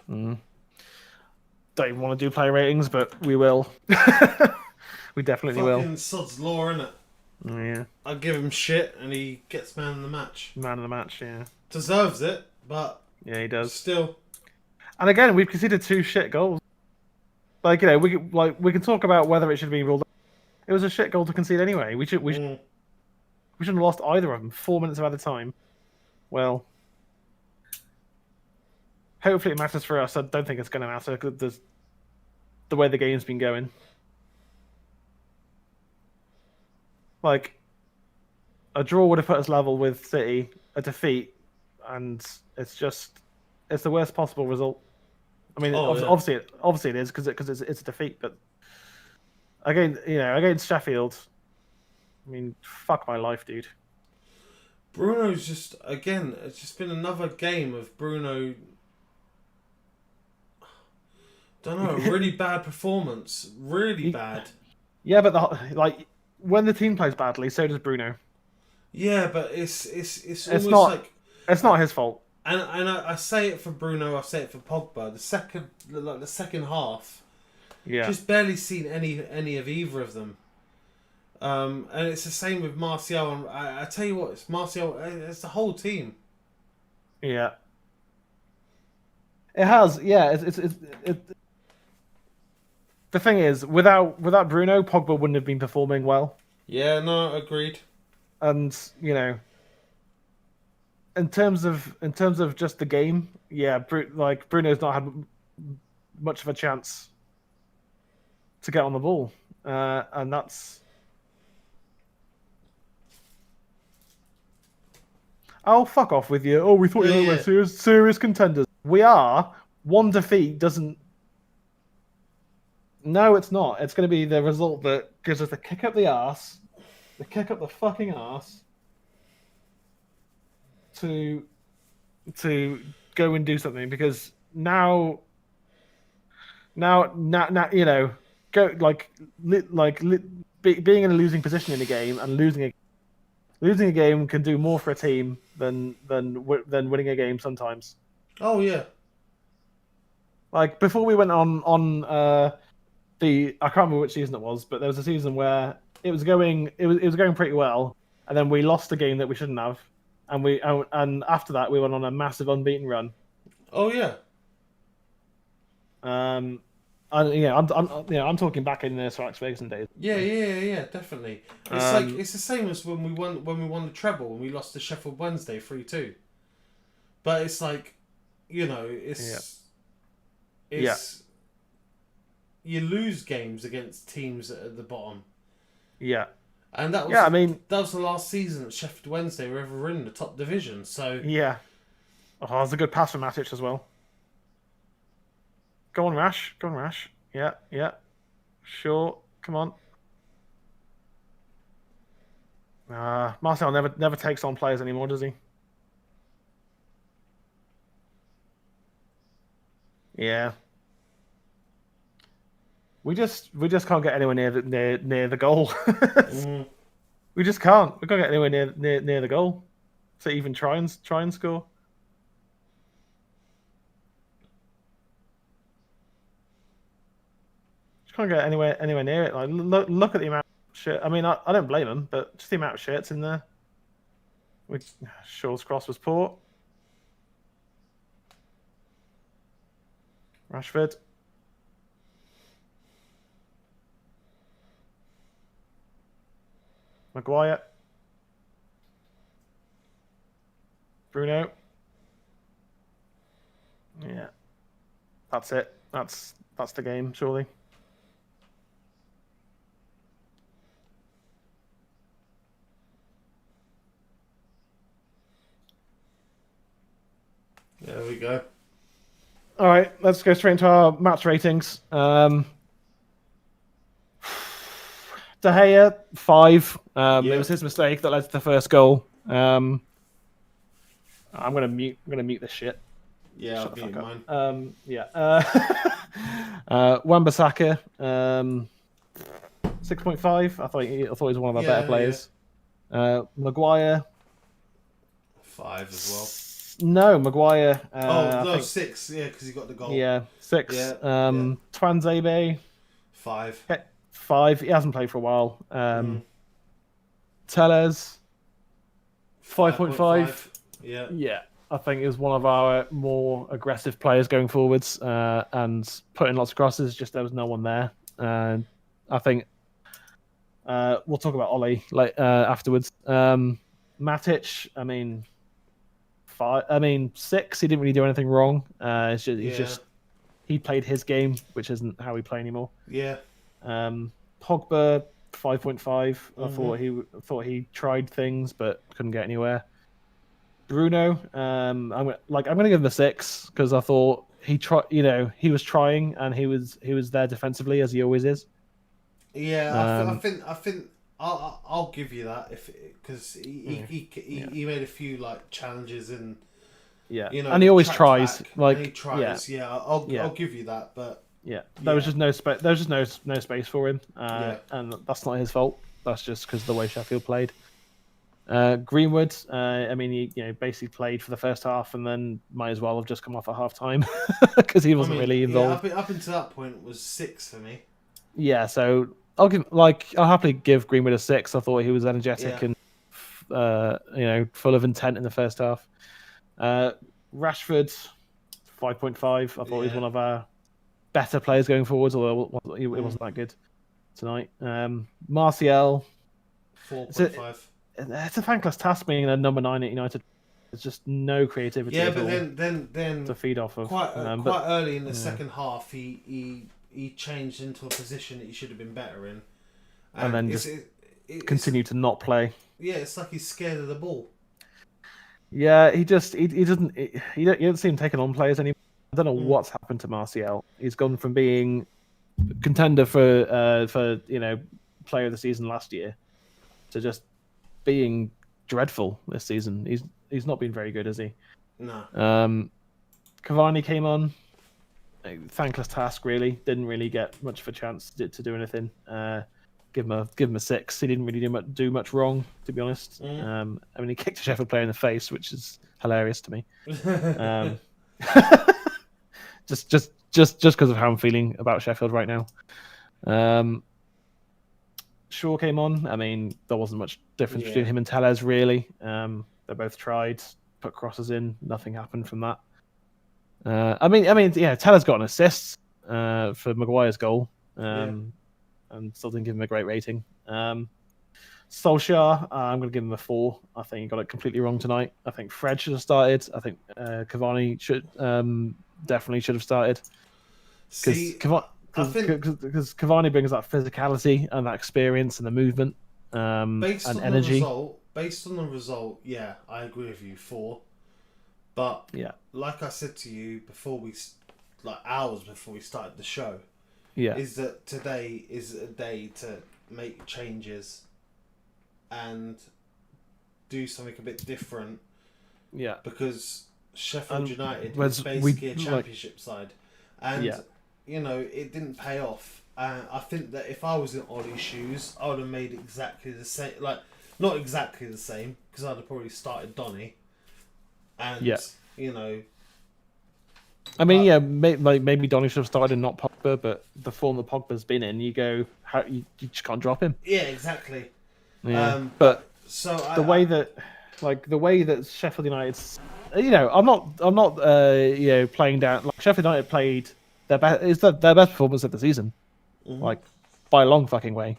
Don't even want to do player ratings, but we will. We definitely will. Fucking sod's law, innit? Yeah. I give him shit and he gets man of the match. Man of the match, yeah. Deserves it, but yeah, he does. Still. And again, we've conceded 2 shit goals. Like, we can talk about whether it should be ruled. It was a shit goal to concede anyway. We shouldn't have lost either of them. 4 minutes of added time. Well, hopefully it matters for us. I don't think it's going to matter because the way the game's been going. Like, a draw would have put us level with City, a defeat, and it's the worst possible result. I mean, obviously it is because it's a defeat, but against Sheffield, I mean, fuck my life, dude. Bruno's just, again, it's just been another game of Bruno Don't know. Really bad performance. Really bad. Yeah, but when the team plays badly, so does Bruno. Yeah, but it's almost like it's not his fault. And I say it for Bruno, I say it for Pogba. The second half, just barely seen any of either of them. And it's the same with Martial. And I tell you what, it's Martial. It's the whole team. Yeah, it has. Yeah, it's the thing is, without Bruno, Pogba wouldn't have been performing well. Yeah, no, agreed. And in terms of just the game, yeah, Bruno's not had much of a chance to get on the ball, and that's. Oh, fuck off with you! Oh, we thought you were serious contenders. We are. One defeat doesn't. No, it's not. It's going to be the result that gives us the kick up the arse, the kick up the fucking arse, to go and do something, because now you know, being in a losing position in a game and losing a game can do more for a team than winning a game sometimes. Oh yeah. Like before we went on I can't remember which season it was, but there was a season where it was going pretty well, and then we lost a game that we shouldn't have, and after that we went on a massive unbeaten run. Oh yeah. I'm talking back in the Sir Alex Ferguson days. Yeah, definitely. It's it's the same as when we won the treble and we lost to Sheffield Wednesday 3-2. But it's like, you know, you lose games against teams at the bottom. Yeah. And that was that was the last season that Sheffield Wednesday were ever in the top division. So yeah. Oh, that was a good pass from Matic as well. Go on, Rash. Yeah. Sure. Come on. Marcel never takes on players anymore, does he? Yeah. We just can't get anywhere near the goal. We just can't. We can't get anywhere near the goal to even try and score. Just can't get anywhere near it. Like look at the amount of shit. I mean, I don't blame them, but just the amount of shirts in there. Shaw's cross was poor. Rashford. Maguire. Bruno. Yeah. That's it. That's the game, surely. There we go. All right, let's go straight into our match ratings. De Gea 5. It was his mistake that led to the first goal. I'm gonna mute this shit. Yeah, I'll mute mine. Wan-Bissaka 6.5. I thought he was one of our better players. Yeah. Maguire 5 as well. No, Maguire. 6. Yeah, because he got the goal. Yeah, 6. Yeah, Twanzebe 5. 5. He hasn't played for a while. Tellez 5.5. Yeah. I think he was one of our more aggressive players going forwards and putting lots of crosses. Just there was no one there. I think we'll talk about Ollie afterwards. Matic, I mean, 5. I mean 6. He didn't really do anything wrong. He played his game, which isn't how we play anymore. Yeah. Pogba 5.5. I thought he tried things but couldn't get anywhere. Bruno, I'm gonna give him a 6 because I thought he was trying and he was there defensively as he always is. Yeah, I think I'll give you that because he made a few like challenges and and he always tries. He tries. Yeah, I'll give you that, but Yeah, there was just no space. There was just no space for him, and that's not his fault. That's just because of the way Sheffield played. Greenwood, I mean, he basically played for the first half and then might as well have just come off at half time because he wasn't really involved. Yeah, up until that point it was 6 for me. Yeah, so I'll happily give Greenwood a 6. I thought he was energetic and full of intent in the first half. Rashford, 5.5. I thought he was one of our better players going forwards, although it wasn't that good tonight. Martial, 4.5. It's a thankless task being a number 9 at United. There's just no creativity. Yeah, but then to feed off of. Quite early in the second half, he changed into a position that he should have been better in, and then just continued to not play. Yeah, it's like he's scared of the ball. Yeah, he doesn't seem taking on players anymore. I don't know what's happened to Martial. He's gone from being contender for player of the season last year to just being dreadful this season. He's not been very good, has he? No. Cavani came on. Thankless task, really. Didn't really get much of a chance to do anything. Give him a 6. He didn't really do much wrong, to be honest. I mean, he kicked a Sheffield player in the face, which is hilarious to me. just because of how I'm feeling about Sheffield right now. Shaw came on. I mean, there wasn't much difference between him and Tellez, really. They both tried, put crosses in. Nothing happened from that. I mean, Tellez got an assist for Maguire's goal, and still didn't give him a great rating. Solskjaer, I'm going to give him a 4. I think he got it completely wrong tonight. I think Fred should have started. I think Cavani definitely should have started. Because Cavani brings that physicality and that experience and the movement and energy. Based on the result, yeah, I agree with you, 4. But like I said to you hours before we started the show, is that today is a day to make changes and do something a bit different. Yeah, because Sheffield United is basically a championship side, and it didn't pay off. I think that if I was in Ollie's shoes, I would have made exactly the same. Not exactly the same, because I'd have probably started Donny. And I mean, maybe Donny should have started and not Pogba, but the form that Pogba's been in, you just can't drop him. Yeah, exactly. Yeah. The way that Sheffield United's, I'm not playing down. Like Sheffield United played their best performance of the season, by a long fucking way,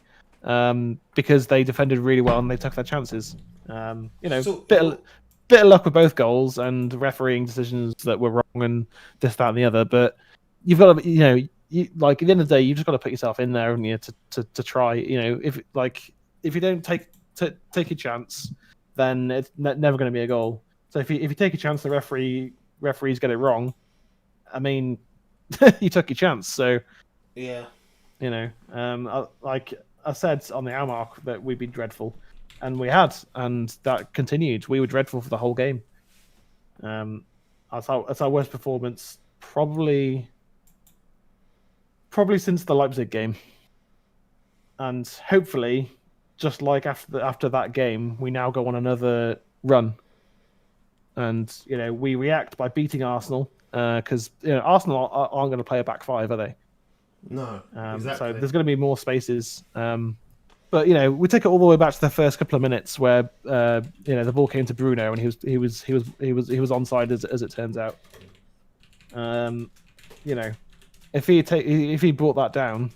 because they defended really well and they took their chances. Bit of luck with both goals and refereeing decisions that were wrong and this, that, and the other. But you've got to, at the end of the day, you've just got to put yourself in there and to try. If you don't take a chance, then it's never going to be a goal. So if you take a chance, the referees get it wrong. I mean, you took your chance. So yeah, like I said on the hour mark that we'd be dreadful. And we had, and that continued. We were dreadful for the whole game. That's our worst performance, probably since the Leipzig game. And hopefully, just like after that game, we now go on another run. And we react by beating Arsenal, because Arsenal aren't going to play a back 5, are they? No, exactly. So there's going to be more spaces. But we take it all the way back to the first couple of minutes where the ball came to Bruno and he was onside as it turns out. If he brought that down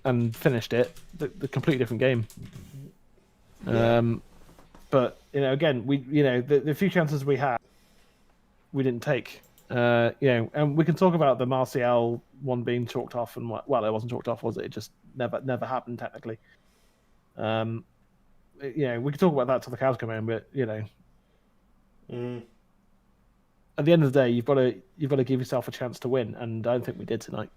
and finished it, the completely different game. Yeah. But again, the few chances we had, we didn't take. And we can talk about the Martial one being chalked off, and it wasn't chalked off, was it? It just never happened technically. We can talk about that till the cows come home, but at the end of the day, you've got to give yourself a chance to win, and I don't think we did tonight.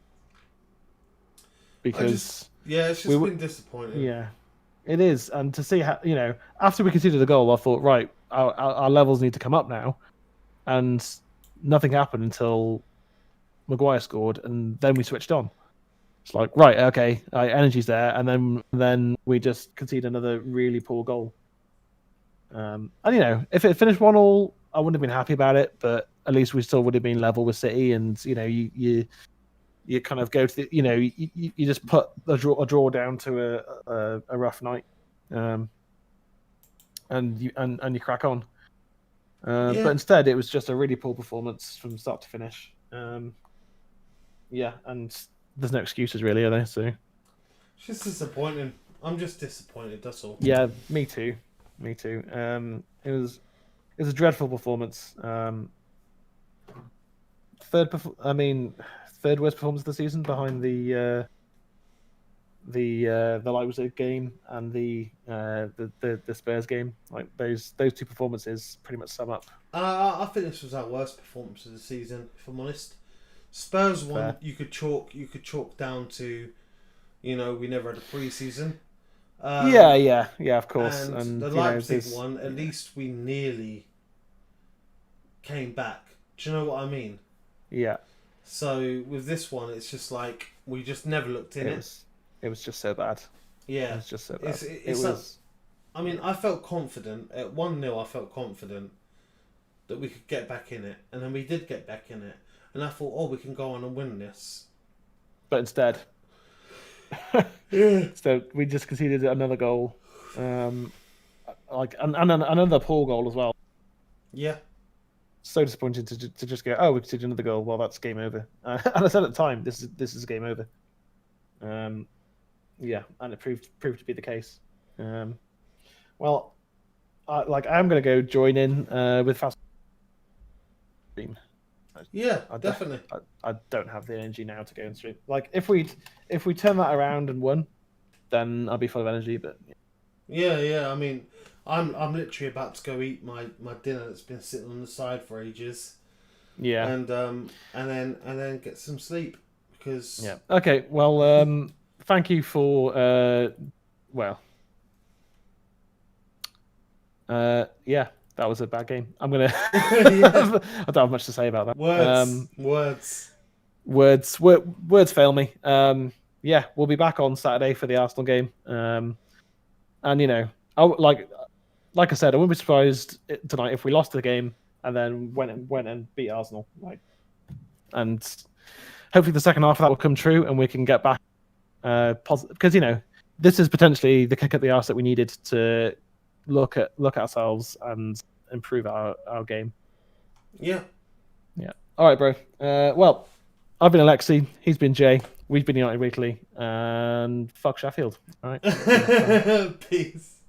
Because it's just been disappointing. Yeah, it is, and to see how after we conceded the goal, I thought, right, our levels need to come up now, and nothing happened until Maguire scored, and then we switched on. It's like, right, okay, energy's there, and then we just concede another really poor goal. And if it finished 1-1, I wouldn't have been happy about it, but at least we still would have been level with City, and you kind of go to the, you just put a draw down to a rough night, and you crack on. But instead, it was just a really poor performance from start to finish. And there's no excuses really, are there? So it's just disappointing. I'm just disappointed. That's all. Yeah, me too. It was a dreadful performance. Third worst performance of the season, behind the Leipzig game and the Spurs game. Like those two performances pretty much sum up. I think this was our worst performance of the season, if I'm honest. Spurs one you could chalk down to, we never had a pre-season. Yeah, of course. And the Leipzig one, at least we nearly came back. Do you know what I mean? Yeah. So with this one, it's just like we just never looked in it. It was just so bad. Yeah, it was just so bad. I mean, I felt confident at 1-0. I felt confident that we could get back in it, and then we did get back in it. And I thought, we can go on and win this. But instead, so we just conceded another goal, and another poor goal as well. Yeah. So disappointing to just go, we conceded another goal. Well, that's game over. And I said at the time, this is game over. And it proved to be the case. Well, I'm going to go join in with Fast. Yeah, definitely. I don't have the energy now to go and stream. Like if we turn that around and won, then I'll be full of energy. But yeah. I mean, I'm literally about to go eat my dinner that's been sitting on the side for ages. Yeah. And then get some sleep because. Yeah. Okay. Well, thank you for that was a bad game. I'm gonna. I don't have much to say about that. Words fail me. We'll be back on Saturday for the Arsenal game. Like I said, I wouldn't be surprised tonight if we lost the game and then went and beat Arsenal. And hopefully the second half of that will come true and we can get back positive, because this is potentially the kick at the arse that we needed to look at ourselves and improve our game. Yeah. All right, bro. Well, I've been Alexi. He's been Jay. We've been United Weekly. And fuck Sheffield. All right. Peace.